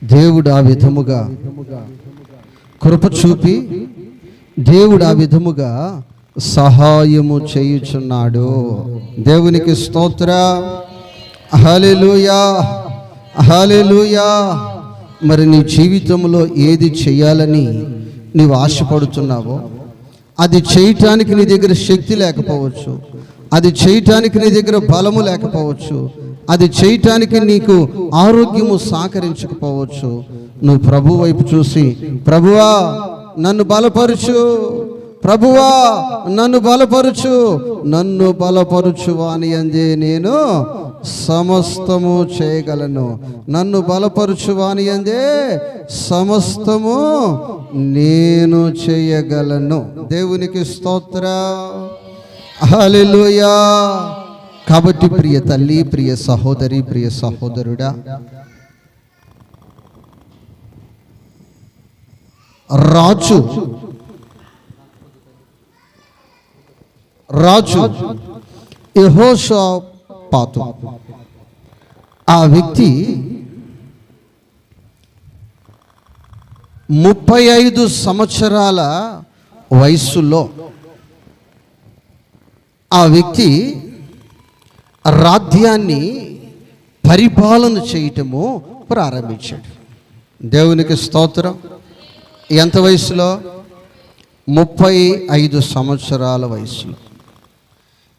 దేవుడు ఆ విధముగా కృప చూపి, దేవుడు ఆ విధముగా సహాయము చేయుచున్నాడు. దేవునికి స్తోత్రం. హల్లెలూయా, హల్లెలూయా. మరి నీ జీవితంలో ఏది చేయాలని నీవు ఆశపడుతున్నావో అది చేయటానికి నీ దగ్గర శక్తి లేకపోవచ్చు, అది చేయటానికి నీ దగ్గర బలము లేకపోవచ్చు, అది చేయటానికి నీకు ఆరోగ్యము సహకరించకపోవచ్చు. నువ్వు ప్రభు వైపు చూసి, ప్రభువా నన్ను బలపరుచు, ప్రభువా నన్ను బలపరుచు, నన్ను బలపరుచు అని అందే నేను సమస్తము చేయగలను. నన్ను బలపరుచు అని అందే సమస్తము నేను చేయగలను. దేవునికి స్తోత్రం. హల్లెలూయా. కాబట్టి ప్రియ తల్లి, ప్రియ సహోదరి, ప్రియ సహోదరుడా, రాజు యెహోషాపాతు ఆ వ్యక్తి 35 సంవత్సరాల వయస్సులో ఆ వ్యక్తి రాజ్యాన్ని పరిపాలన చేయటము ప్రారంభించాడు. దేవునికి స్తోత్రం. ఎంత వయసులో? 35 సంవత్సరాల వయసులో.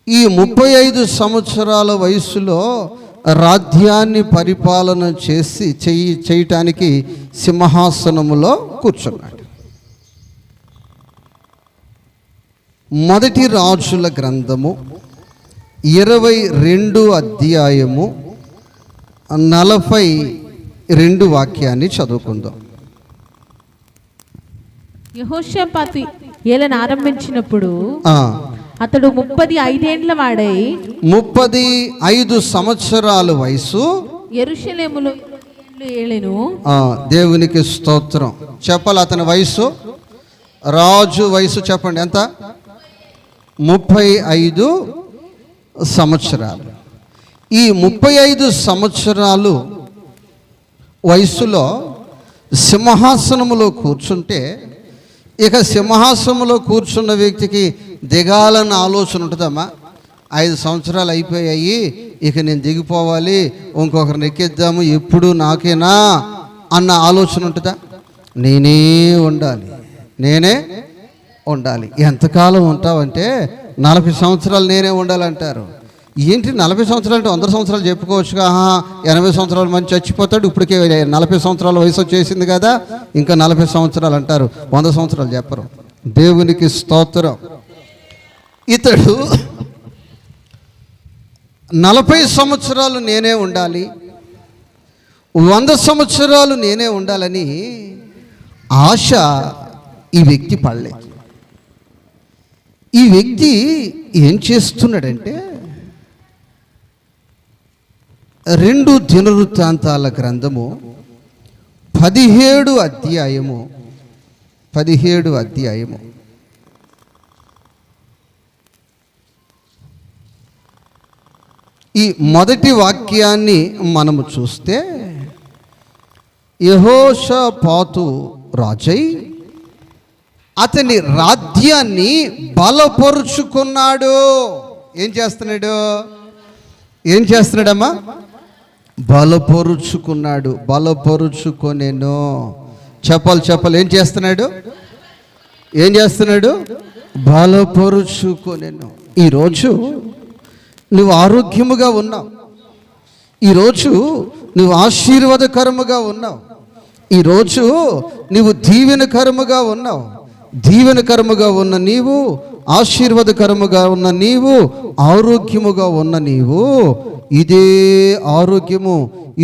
ఈ 35 సంవత్సరాల వయసులో రాజ్యాన్ని పరిపాలన చేయటానికి సింహాసనములో కూర్చున్నాడు. మొదటి రాజుల గ్రంథము 22 అధ్యాయము 42 వాక్యాన్ని చదువుకుందాం. యెహోషాపాతు ఏలన ఆరంభించినప్పుడు అతడు 35 వాడై 35 సంవత్సరాల వయసు యెరూషలేములో ఏలెను. దేవునికి స్తోత్రం. చెప్పాలి. అతని వయసు, రాజు వయసు చెప్పండి ఎంత? 35 సంవత్సరాలు. ఈ 35 సంవత్సరాలు వయసులో సింహాసనములో కూర్చుంటే, ఇక సింహాసనంలో కూర్చున్న వ్యక్తికి దిగాలన్న ఆలోచన ఉంటుందమ్మా. 5 సంవత్సరాలు అయిపోయాయి, ఇక నేను దిగిపోవాలి, ఇంకొకరిని ఎక్కిద్దాము, ఎప్పుడు నాకేనా అన్న ఆలోచన ఉంటుందా? నేనే ఉండాలి. ఎంతకాలం ఉంటావంటే 40 సంవత్సరాలు నేనే ఉండాలంటారు. ఏంటి 40 సంవత్సరాలు అంటే 100 సంవత్సరాలు చెప్పుకోవచ్చుగా. 80 సంవత్సరాలు మంచి చచ్చిపోతాడు, ఇప్పటికే 40 సంవత్సరాల వయసు వచ్చేసింది కదా, ఇంకా 40 సంవత్సరాలు అంటారు, 100 సంవత్సరాలు చెప్పరు. దేవునికి స్తోత్రం. ఇతడు 40 సంవత్సరాలు నేనే ఉండాలి, 100 సంవత్సరాలు నేనే ఉండాలని ఆశ ఈ వ్యక్తి పడలేదు. ఈ వ్యక్తి ఏం చేస్తున్నాడంటే, 2 దినవృత్తాంతాల గ్రంథము 17 అధ్యాయము ఈ మొదటి వాక్యాన్ని మనము చూస్తే, యెహోషాపాతు రాజై అతని రాజ్యాన్ని బలపరుచుకున్నాడు. ఏం చేస్తున్నాడమ్మా? బలపరుచుకొనెను. చెప్పాలి. ఏం చేస్తున్నాడు? బలపరుచుకొనెను. ఈరోజు నువ్వు ఆరోగ్యముగా ఉన్నావు, ఈరోజు నువ్వు ఆశీర్వాదకరముగా ఉన్నావు, ఈరోజు నువ్వు దీవెనకరముగా ఉన్నావు. దీవెనకరముగా ఉన్న నీవు, ఆశీర్వాదకరముగా ఉన్న నీవు, ఆరోగ్యముగా ఉన్న నీవు, ఇదే ఆరోగ్యము,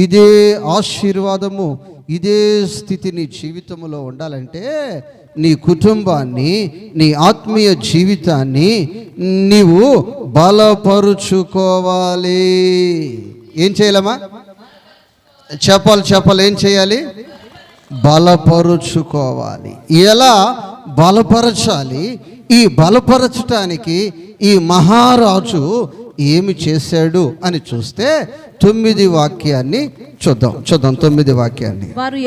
ఇదే ఆశీర్వాదము, ఇదే స్థితి నీ జీవితంలో ఉండాలంటే నీ కుటుంబాన్ని, నీ ఆత్మీయ జీవితాన్ని నీవు బలపరుచుకోవాలి. ఏం చేయాలమ్మా? చెప్పాలి. ఏం చేయాలి? బలపరుచుకోవాలి. ఎలా బలపరచాలి? ఈ బలపరచటానికి ఈ మహారాజు ఏమి చేశాడు అని చూస్తే 9 వాక్యాన్ని చూద్దాం. 9 వాక్యాన్ని. వారు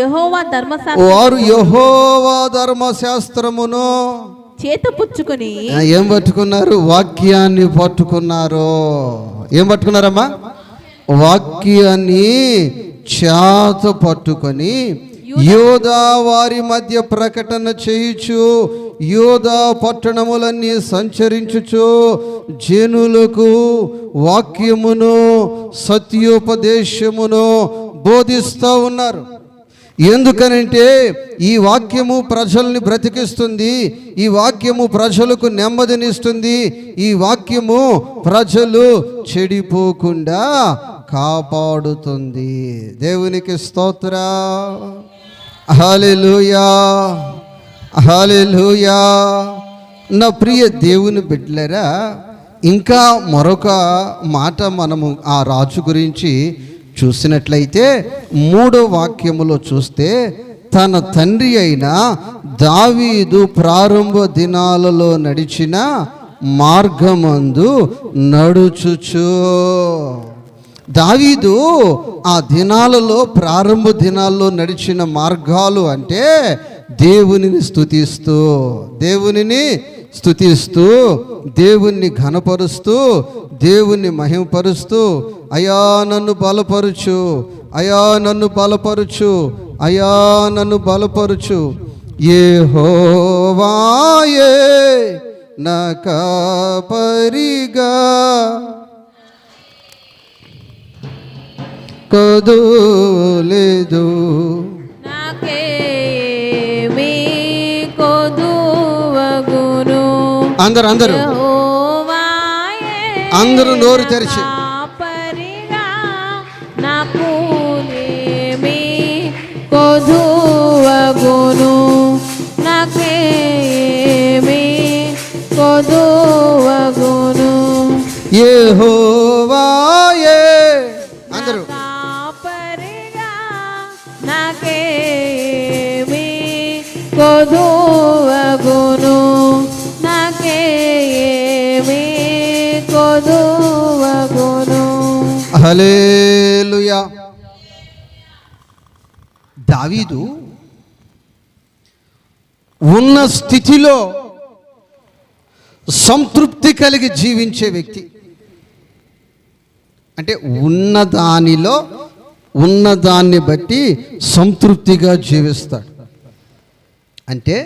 యెహోవా ధర్మశాస్త్రమును చేతపుచ్చుకొని ఏం పట్టుకున్నారు? వాక్యాన్ని పట్టుకున్నారు. ఏం పట్టుకున్నారమ్మా? వాక్యాన్ని చేత పట్టుకొని యోధా వారి మధ్య ప్రకటన చేయుచు, యోధా పట్టణములన్నీ సంచరించుచు జనులకు వాక్యమును సత్యోపదేశమును బోధిస్తూ ఉన్నారు. ఎందుకనంటే ఈ వాక్యము ప్రజల్ని బ్రతికిస్తుంది, ఈ వాక్యము ప్రజలకు నెమ్మదినిస్తుంది, ఈ వాక్యము ప్రజలు చెడిపోకుండా కాపాడుతుంది. దేవునికి స్తోత్రం. హల్లెలూయా. నా ప్రియ దేవుని బిడ్డలారా, ఇంకా మరొక మాట మనము ఆ రాజు గురించి చూసినట్లయితే 3వ వాక్యములో చూస్తే, తన తండ్రి అయిన దావీదు ప్రారంభ దినాలలో నడిచిన మార్గమందు నడుచుచు. దావీదు ఆ దినాలలో, ప్రారంభ దినాల్లో నడిచిన మార్గాలు అంటే దేవునిని స్తుతిస్తూ, దేవుణ్ణి ఘనపరుస్తూ, దేవుణ్ణి మహిమపరుస్తూ, అయా నన్ను బలపరుచు, యెహోవాయే నా కాపరిగా కొదులేదు, నాకేమీ కొదువగును. అందరూ నోరు తెరిచి నాకు ఏమీ కొదువగును, నాకేమీ కొదువగును. యెహోవాయే. అందరూ కొదువగును, నాకేమీ హల్లెలూయా. దావీదు ఉన్న స్థితిలో సంతృప్తి కలిగి జీవించే వ్యక్తి. అంటే ఉన్నదానిలో ఉన్నదాన్ని బట్టి సంతృప్తిగా జీవిస్తాడు. అంటే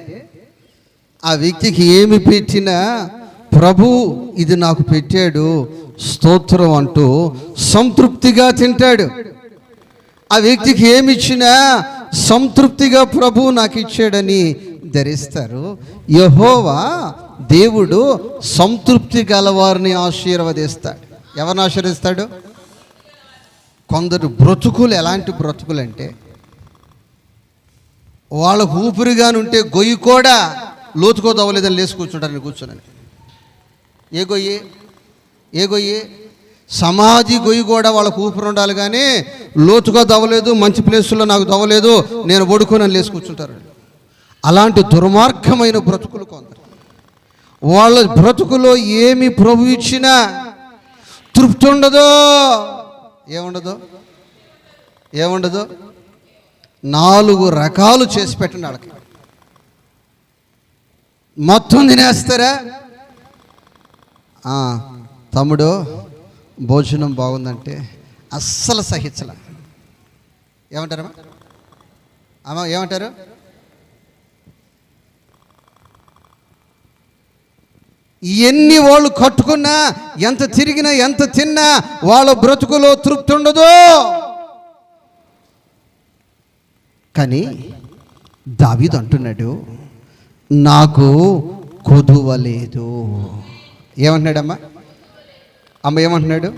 ఆ వ్యక్తికి ఏమి పెట్టినా ప్రభు ఇది నాకు పెట్టాడు స్తోత్రం అంటూ సంతృప్తిగా తింటాడు. ఆ వ్యక్తికి ఏమి ఇచ్చినా సంతృప్తిగా ప్రభు నాకు ఇచ్చాడని ధరిస్తారు. యెహోవా దేవుడు సంతృప్తి గలవారిని ఆశీర్వదిస్తాడు. ఎవరిని ఆశీర్వదిస్తాడు? కొందరు బ్రతుకులు ఎలాంటి బ్రతుకులు అంటే వాళ్ళకు ఊపిరిగానుంటే గొయ్యి కూడా లోతుకో దవ్వలేదని లేచి కూర్చుంటారని కూర్చోనని. ఏ గొయ్యి సమాధి గొయ్యి కూడా వాళ్ళకు ఊపిరి ఉండాలి, కానీ లోతుగా దవ్వలేదు, మంచి ప్లేసుల్లో నాకు దవ్వలేదు, నేను పడుకోనని లేచి కూర్చుంటారు. అలాంటి దుర్మార్గమైన బ్రతుకులు కొందరు. వాళ్ళ బ్రతుకులో ఏమి ప్రభు ఇచ్చినా తృప్తి ఉండదు. ఏముండదు 4 రకాలు చేసి పెట్టండి వాళ్ళకి. మొత్తం తినేస్తారా? తమ్ముడు భోజనం బాగుందంటే అస్సలు సహించలే. ఏమంటారమ్మా? అమ్మా ఏమంటారు? ఎన్ని వాళ్ళు కట్టుకున్నా, ఎంత తిరిగినా, ఎంత తిన్నా వాళ్ళ బ్రతుకులో తృప్తి ఉండదు. కానీ దావీదు అంటున్నాడు, నాకు కొదువలేదు. ఏమంటున్నాడమ్మా? ఏమంటున్నాడు?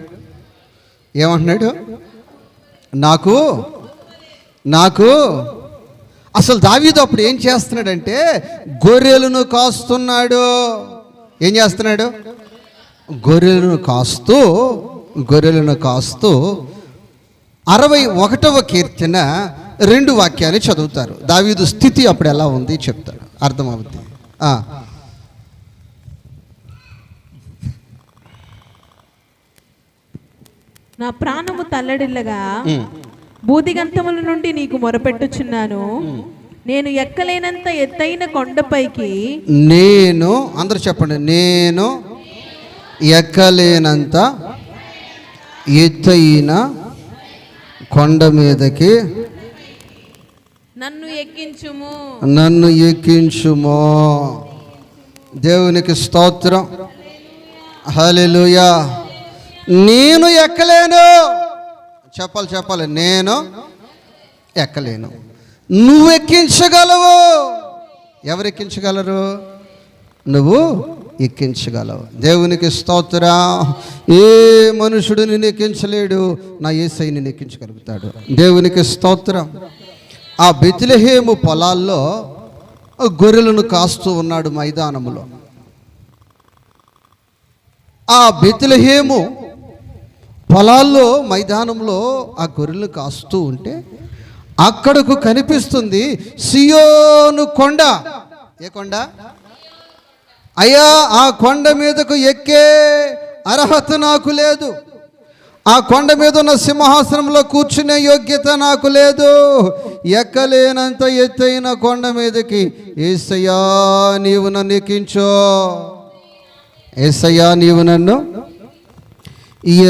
నాకు అసలు దావీదు అప్పుడు ఏం చేస్తున్నాడంటే గొర్రెలను కాస్తున్నాడు. ఏం చేస్తున్నాడు? గొర్రెలను కాస్తూ 61వ కీర్తన 2 వాక్యాలు చదువుతారు. దావీదు స్థితి అప్పుడు ఎలా ఉంది చెప్తాడు, అర్థమవుతుంది. నా ప్రాణము తల్లడిల్లగా బూదిగంతముల నుండి నీకు మొరపెట్టుచున్నాను. నేను ఎక్కలేనంత ఎత్తైన కొండపైకి, అందరూ చెప్పండి, నేను ఎక్కలేనంత ఎత్తైన కొండ మీదకి నన్ను ఎక్కించుము. దేవునికి స్తోత్రం. హల్లెలూయా. నేను ఎక్కలేను. చెప్పాలి, నేను ఎక్కలేను. నువ్వు ఎక్కించగలవు. ఎవరు ఎక్కించగలరు? నువ్వు ఎక్కించగలవు. దేవునికి స్తోత్రం. ఏ మనుషుడు నిన్ను ఎక్కించలేడు, నా యేసయ్య నిన్ను ఎక్కించగలుగుతాడు. దేవునికి స్తోత్రం. ఆ బెత్లెహేము పొలాల్లో గొర్రెలను కాస్తూ ఉన్నాడు మైదానములో. ఆ బెత్లెహేము పొలాల్లో మైదానంలో ఆ గొర్రెలను కాస్తూ ఉంటే అక్కడకు కనిపిస్తుంది సియోను కొండ. ఏ కొండ? అయ్యా, ఆ కొండ మీదకు ఎక్కే అర్హత నాకు లేదు. ఆ కొండ మీద ఉన్న సింహాసనంలో కూర్చునే యోగ్యత నాకు లేదు. ఎక్కలేనంత ఎత్తైన కొండ మీదకి యేసయ్యా నీవు నన్ను ఎక్కించో. యేసయ్యా నీవు నన్ను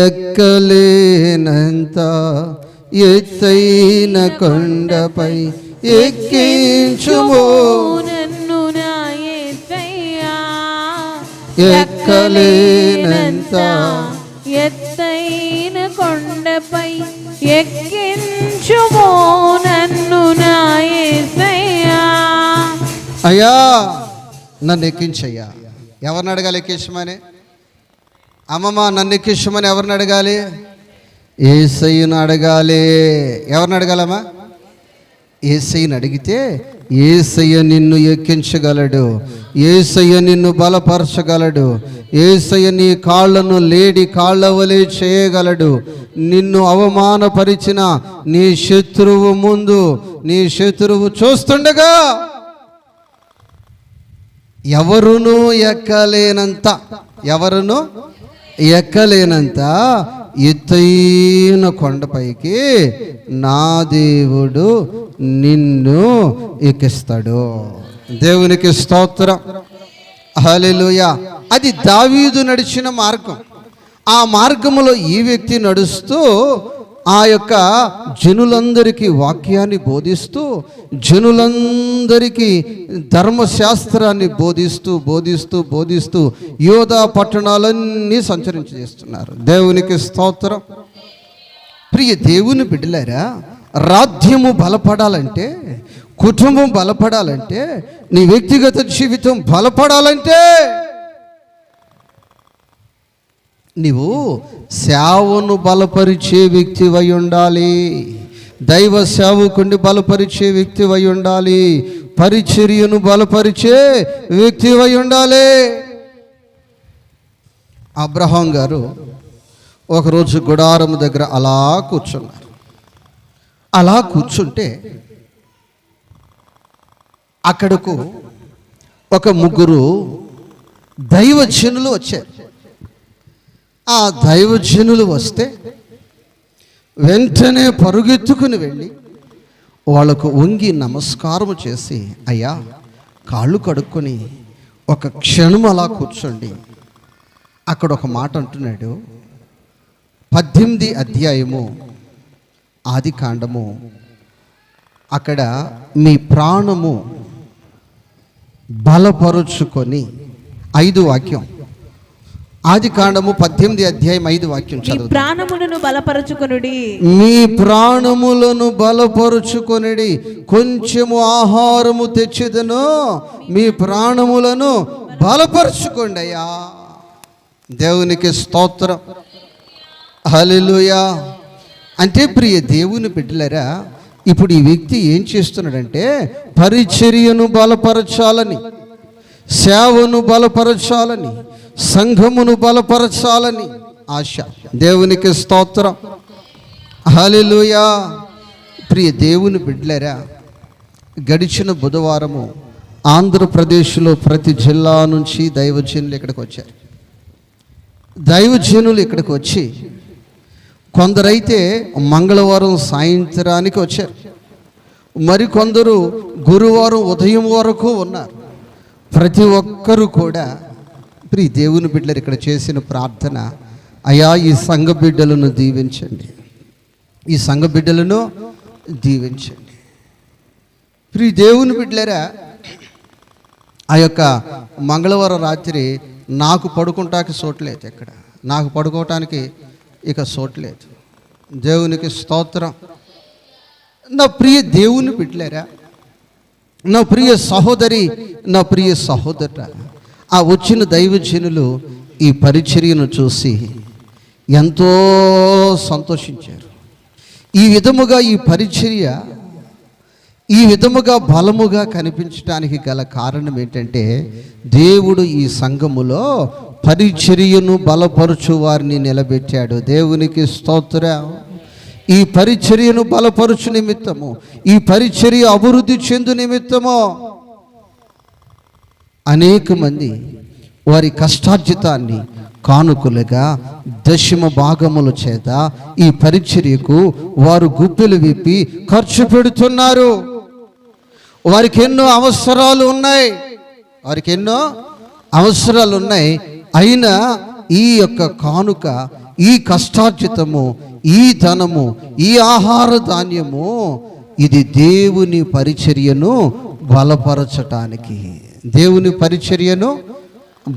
ఎక్కలేనంత ఎత్తైన కొండపై ఎక్కించుము. నన్ను నా యేసయ్యా ఎక్కలేనంత ఎత్తైన కొండపై ఎక్కించుము. నన్ను నా యేసయ్యా. అయ్యా నన్ను ఎక్కించయ్యా. ఎవరిని అడగాలి ఎక్కించమని? అమ్మమ్మ నన్ను ఎక్కించమని ఎవరిని అడగాలి? యేసయ్యను అడగాలి. ఎవరిని అడగాలమ్మా? యేసయ్యను అడిగితే యేసయ్య నిన్ను ఎక్కించగలడు. యేసయ్య నిన్ను బలపరచగలడు. యేసయ్య నీ కాళ్ళను లేడి కాళ్ళ వలె చేయగలడు. నిన్ను అవమానపరిచిన నీ శత్రువు ముందు నీ శత్రువు చూస్తుండగా ఎవరును ఎక్కలేనంత ఎత్తైన కొండపైకి నా దేవుడు నిన్ను ఎక్కిస్తాడు. దేవునికి స్తోత్రం. హల్లెలూయా. అది దావీదు నడిచిన మార్గం. ఆ మార్గములో ఈ వ్యక్తి నడుస్తూ ఆ యొక్క జనులందరికీ వాక్యాన్ని బోధిస్తూ, జనులందరికీ ధర్మశాస్త్రాన్ని బోధిస్తూ బోధిస్తూ బోధిస్తూ యోధా పట్టణాలన్నీ సంచరించేస్తున్నారు. దేవునికి స్తోత్రం. ప్రియ దేవుని బిడ్డలారా, రాజ్యము బలపడాలంటే, కుటుంబం బలపడాలంటే, నీ వ్యక్తిగత జీవితం బలపడాలంటే నీవు సేవను బలపరిచే వ్యక్తివై ఉండాలి. దైవ సేవకుని బలపరిచే వ్యక్తివై ఉండాలి. పరిచర్యను బలపరిచే వ్యక్తివై ఉండాలి. అబ్రహాం గారు ఒకరోజు గుడారం దగ్గర అలా కూర్చున్నారు. అలా కూర్చుంటే అక్కడకు ఒక ముగ్గురు దైవజనులు వచ్చారు. ఆ దైవజనులు వస్తే వెంటనే పరుగెత్తుకుని వెళ్ళి వాళ్ళకు వంగి నమస్కారం చేసి, అయ్యా కాళ్ళు కడుక్కొని ఒక క్షణం అలా కూర్చోండి. అక్కడ ఒక మాట అంటున్నాడు. 18 అధ్యాయము ఆది కాండము, అక్కడ మీ ప్రాణము బలపరుచుకొని 5 వాక్యం. ఆది కాండము 18 అధ్యాయం 5 వాక్యం చదువు. ప్రాణములను బలపరుచుకొనుడి, మీ ప్రాణములను బలపరుచుకొనుడి. కొంచెము ఆహారము తెచ్చిదను, మీ ప్రాణములను బలపరుచుకోండి అయ్యా. దేవునికి స్తోత్రం. హల్లెలూయా. అంటే ప్రియ దేవుని బిడ్డలారా, ఇప్పుడు ఈ వ్యక్తి ఏం చేస్తున్నాడంటే పరిచర్యను బలపరచాలని, సేవను బలపరచాలని, సంఘమును బలపరచాలని ఆశ. దేవునికి స్తోత్రం. హల్లెలూయా. ప్రియ దేవుని బిడ్డలారా, గడిచిన బుధవారము ఆంధ్రప్రదేశ్లో ప్రతి జిల్లా నుంచి దైవజనులు ఇక్కడికి వచ్చారు. దైవజనులు ఇక్కడికి వచ్చి కొందరైతే మంగళవారం సాయంత్రానికి వచ్చారు, మరికొందరు గురువారం ఉదయం వరకు ఉన్నారు. ప్రతి ఒక్కరూ కూడా ప్రియ దేవుని బిడ్డలు ఇక్కడ చేసిన ప్రార్థన, అయ్యా ఈ సంఘ బిడ్డలను దీవించండి, ఈ సంఘ బిడ్డలను దీవించండి. ప్రియ దేవుని బిడ్డలరా, ఆ యొక్క మంగళవారం రాత్రి నాకు పడుకుంటానికి చోట్లేదు, ఎక్కడ నాకు పడుకోవటానికి ఇక చోట్లేదు. దేవునికి స్తోత్రం. నా ప్రియ దేవుని బిడ్డలరా, నా ప్రియ సహోదరి, నా ప్రియ సహోదర, ఆ వచ్చిన దైవజనులు ఈ పరిచర్యను చూసి ఎంతో సంతోషించారు. ఈ విధముగా ఈ పరిచర్య ఈ విధముగా బలముగా కనిపించడానికి గల కారణం ఏంటంటే, దేవుడు ఈ సంఘములో పరిచర్యను బలపరుచు వారిని నిలబెట్టాడు. దేవునికి స్తోత్రం. ఈ పరిచర్యను బలపరుచు నిమిత్తము, ఈ పరిచర్య అభివృద్ధి చెందు నిమిత్తము అనేక మంది వారి కష్టార్జితాన్ని కానుకలుగా దశమ భాగముల చేత ఈ పరిచర్యకు వారు గుప్పెలు విప్పి ఖర్చు పెడుతున్నారు. వారికి ఎన్నో అవసరాలు ఉన్నాయి, వారికి ఎన్నో అవసరాలు ఉన్నాయి. అయినా ఈ యొక్క కానుక, ఈ కష్టార్జితము, ఈ ధనము, ఈ ఆహార ధాన్యము, ఇది దేవుని పరిచర్యను బలపరచటానికి, దేవుని పరిచర్యను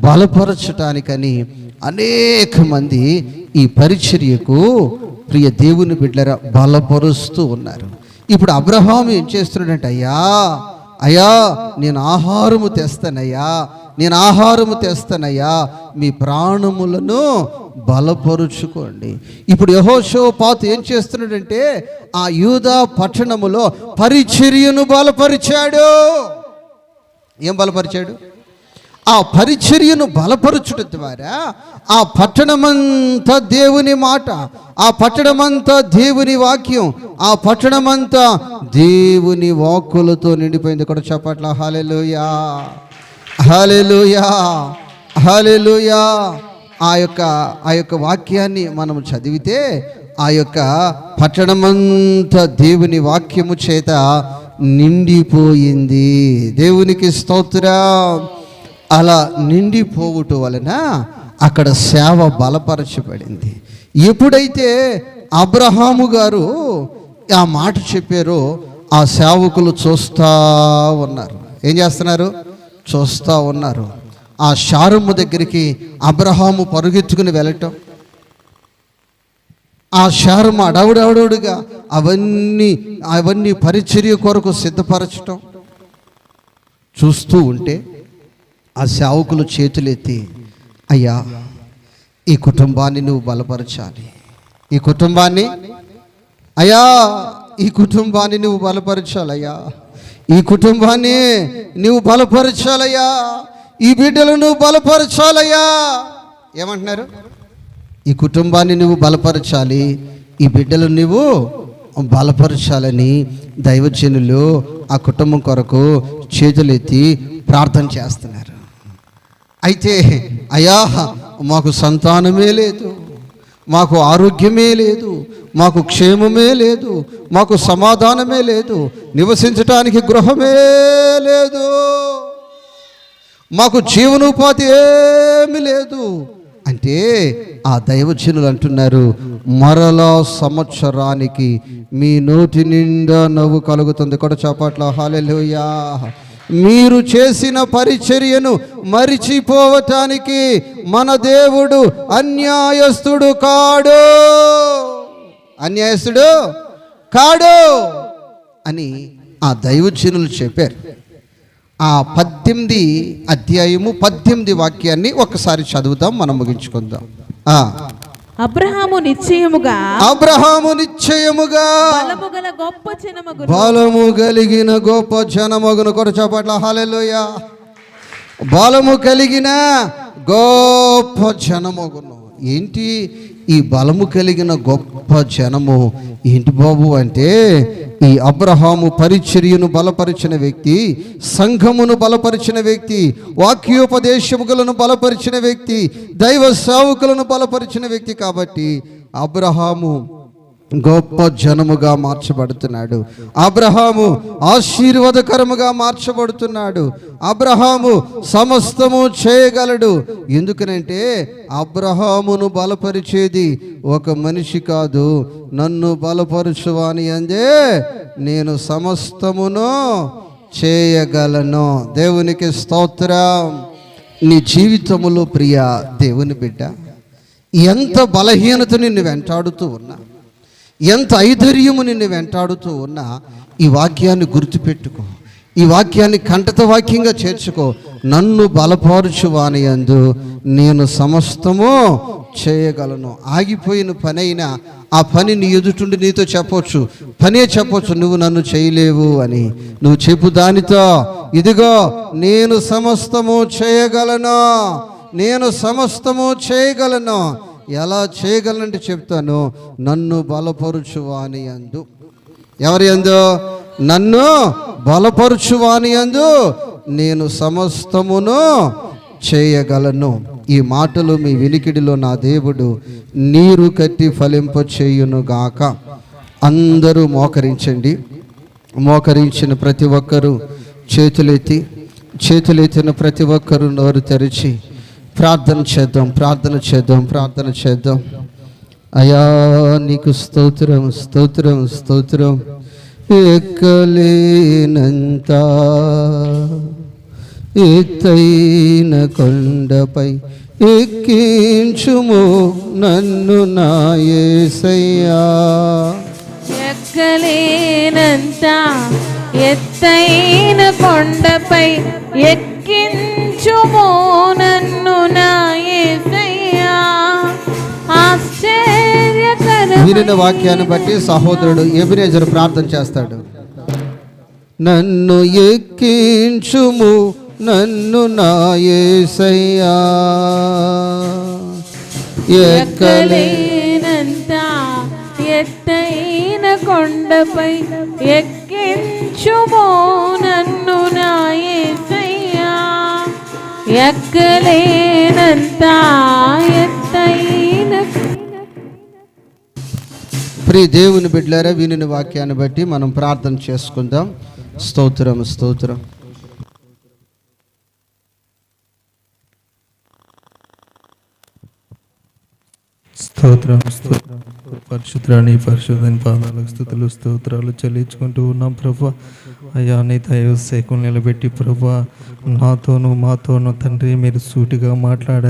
బలపరచటానికని అనేక మంది ఈ పరిచర్యకు ప్రియ దేవుని బిడ్డల బలపరుస్తూ ఉన్నారు. ఇప్పుడు అబ్రహాము ఏం చేస్తున్నాడంటే, అయ్యా నేను ఆహారము తెస్తానయ్యా, నేను ఆహారము తెస్తానయ్యా, మీ ప్రాణములను బలపరుచుకోండి. ఇప్పుడు యెహోషాపాతు ఏం చేస్తున్నాడంటే, ఆ యూదా పట్టణములో పరిచర్యను బలపరిచాడు. ఏం బలపరిచాడు? ఆ పరిచర్యను బలపరచుట ద్వారా ఆ పట్టణమంతా దేవుని మాట, ఆ పట్టణమంతా దేవుని వాక్యం, ఆ పట్టణమంతా దేవుని వాక్కులతో నిండిపోయింది. ఇక్కడ చెప్పట్ల హల్లెలూయా, హల్లెలూయా, హల్లెలూయా. ఆ యొక్క వాక్యాన్ని మనం చదివితే ఆ యొక్క పట్టణమంతా దేవుని వాక్యము చేత నిండిపోయింది. దేవునికి స్తోత్రం. అలా నిండిపోవుట వలన అక్కడ సేవ బలపరచబడింది. ఎప్పుడైతే అబ్రహాము గారు ఆ మాట చెప్పారో ఆ సేవకులు చూస్తూ ఉన్నారు. ఏం చేస్తున్నారు? చూస్తూ ఉన్నారు. ఆ షారమ్మ దగ్గరికి అబ్రహాము పరుగెత్తుకుని వెళ్ళటం, ఆ షారమ్మ అడవుడవుడుగా అవన్నీ పరిచర్య కొరకు సిద్ధపరచటం చూస్తూ ఉంటే ఆ సేవకులు చేతులెత్తి, అయ్యా ఈ కుటుంబాన్ని నువ్వు బలపరచాలి, ఈ కుటుంబాన్ని అయ్యా ఈ కుటుంబాన్ని నువ్వు బలపరచాలయ్యా, ఈ కుటుంబాన్ని నువ్వు బలపరచాలయ్యా, ఈ బిడ్డలను నువ్వు బలపరచాలయ్యా. ఏమంటున్నారు? ఈ కుటుంబాన్ని నువ్వు బలపరచాలి, ఈ బిడ్డలు నువ్వు బలపరచాలని దైవజనులు ఆ కుటుంబం కొరకు చేతులెత్తి ప్రార్థన చేస్తున్నారు. అయితే అయ్యా మాకు సంతానమే లేదు, మాకు ఆరోగ్యమే లేదు, మాకు క్షేమమే లేదు, మాకు సమాధానమే లేదు, నివసించటానికి గృహమే లేదు, మాకు జీవనోపాధి ఏమి లేదు అంటే ఆ దైవజనులు అంటున్నారు, మరలా సంవత్సరానికి మీ నోటి నిండా నవ్వు కలుగుతుంది. కూడా చప్పట్ల హల్లెలూయా. మీరు చేసిన పరిచర్యను మరిచిపోవటానికి మన దేవుడు అన్యాయస్తుడు కాడు, అన్యాయస్తుడు కాడు అని ఆ దైవజనులు చెప్పారు. ఆ 18 అధ్యాయము 18 వాక్యాన్ని ఒక్కసారి చదువుతాం, మనం ముగించుకుందాం. అబ్రహాము నిశ్చయముగా బలము కలిగిన గొప్ప జనమగును. కొర చప్పట్ల హల్లెలూయా. బలము కలిగిన గొప్ప జనమగును. ఏంటి ఈ బలము కలిగిన గొప్ప జనము ఏంటి బాబు అంటే, ఈ అబ్రహాము పరిచర్యను బలపరిచిన వ్యక్తి, సంఘమును బలపరిచిన వ్యక్తి, వాక్యోపదేశములను బలపరిచిన వ్యక్తి, దైవ సేవకులను బలపరిచిన వ్యక్తి. కాబట్టి అబ్రహాము గొప్ప జనముగా మార్చబడుతున్నాడు. అబ్రహాము ఆశీర్వాదకరముగా మార్చబడుతున్నాడు. అబ్రహాము సమస్తము చేయగలడు. ఎందుకనంటే అబ్రహామును బలపరిచేది ఒక మనిషి కాదు, నన్ను బలపరచువాని అందే నేను సమస్తమును చేయగలను. దేవునికి స్తోత్రం. నీ జీవితములో ప్రియ దేవుని బిడ్డ, ఎంత బలహీనత నిన్ను వెంటాడుతూ ఉన్నా, ఎంత ఐధర్యము నిన్ను వెంటాడుతూ ఉన్నా, ఈ వాక్యాన్ని గుర్తుపెట్టుకో, ఈ వాక్యాన్ని కంఠత వాక్యంగా చేర్చుకో. నన్ను బలపరచువాని యందు నేను సమస్తము చేయగలను. ఆగిపోయిన పని అయినా ఆ పని నీ ఎదుటుండి నీతో చెప్పొచ్చు, పనే చెప్పొచ్చు, నువ్వు నన్ను చేయలేవు అని. నువ్వు చెప్పు దానితో, ఇదిగో నేను సమస్తము చేయగలను, నేను సమస్తము చేయగలను. ఎలా చేయగలనంటే చెప్తాను, నన్ను బలపరుచువాని యందు. ఎవరి యందు? నన్ను బలపరుచువాని యందు నేను సమస్తమును చేయగలను. ఈ మాటలు మీ వినికిడిలో నా దేవుడు నీరు కట్టి ఫలింపచేయును గాక. అందరూ మోకరించండి. మోకరించిన ప్రతి ఒక్కరూ చేతులెత్తిన ప్రతి ఒక్కరూ నోరు తెరిచి ప్రార్థన చేద్దాం. అయా నీకు స్తోత్రం, స్తోత్రం, స్తోత్రం. ఎక్కలేనంత ఎత్తైన కొండపై ఎక్కించుము నన్ను నా యేసయ్యా. ఎక్కలేనంత ఎత్తైన కొండపై ఎక్కించుము నన్ను నా యేసయ్యా. వినిన వాక్యాన్ని బట్టి సహోదరుడు ఎబెనెజరు ప్రార్థన చేస్తాడు. నన్ను ఎక్కించుము నన్ను నా యేసయ్యా. ఎక్కలేనంత ఎత్తైన కొండపై ఎక్కించుము నన్ను నా యేసయ్యా. ఎక్కలేనంత ప్రియ దేవుని బిడ్డలారా, వినిన వాక్యాన్ని బట్టి మనం ప్రార్థన చేసుకుందాం. స్తోత్రం స్తోత్రం. స్తోత్రం స్తోత్రం. పరిశుద్ధాన్ని పరిశుద్ధని పాదాలకు స్తుతులు స్తోత్రాలు చెల్లించుకుంటూ ఉన్నాం ప్రభా. అయ్యా నీ దైవ సేకం నిలబెట్టి ప్రభా నాతోనూ మాతోనూ తండ్రి మీరు సూటిగా మాట్లాడారు.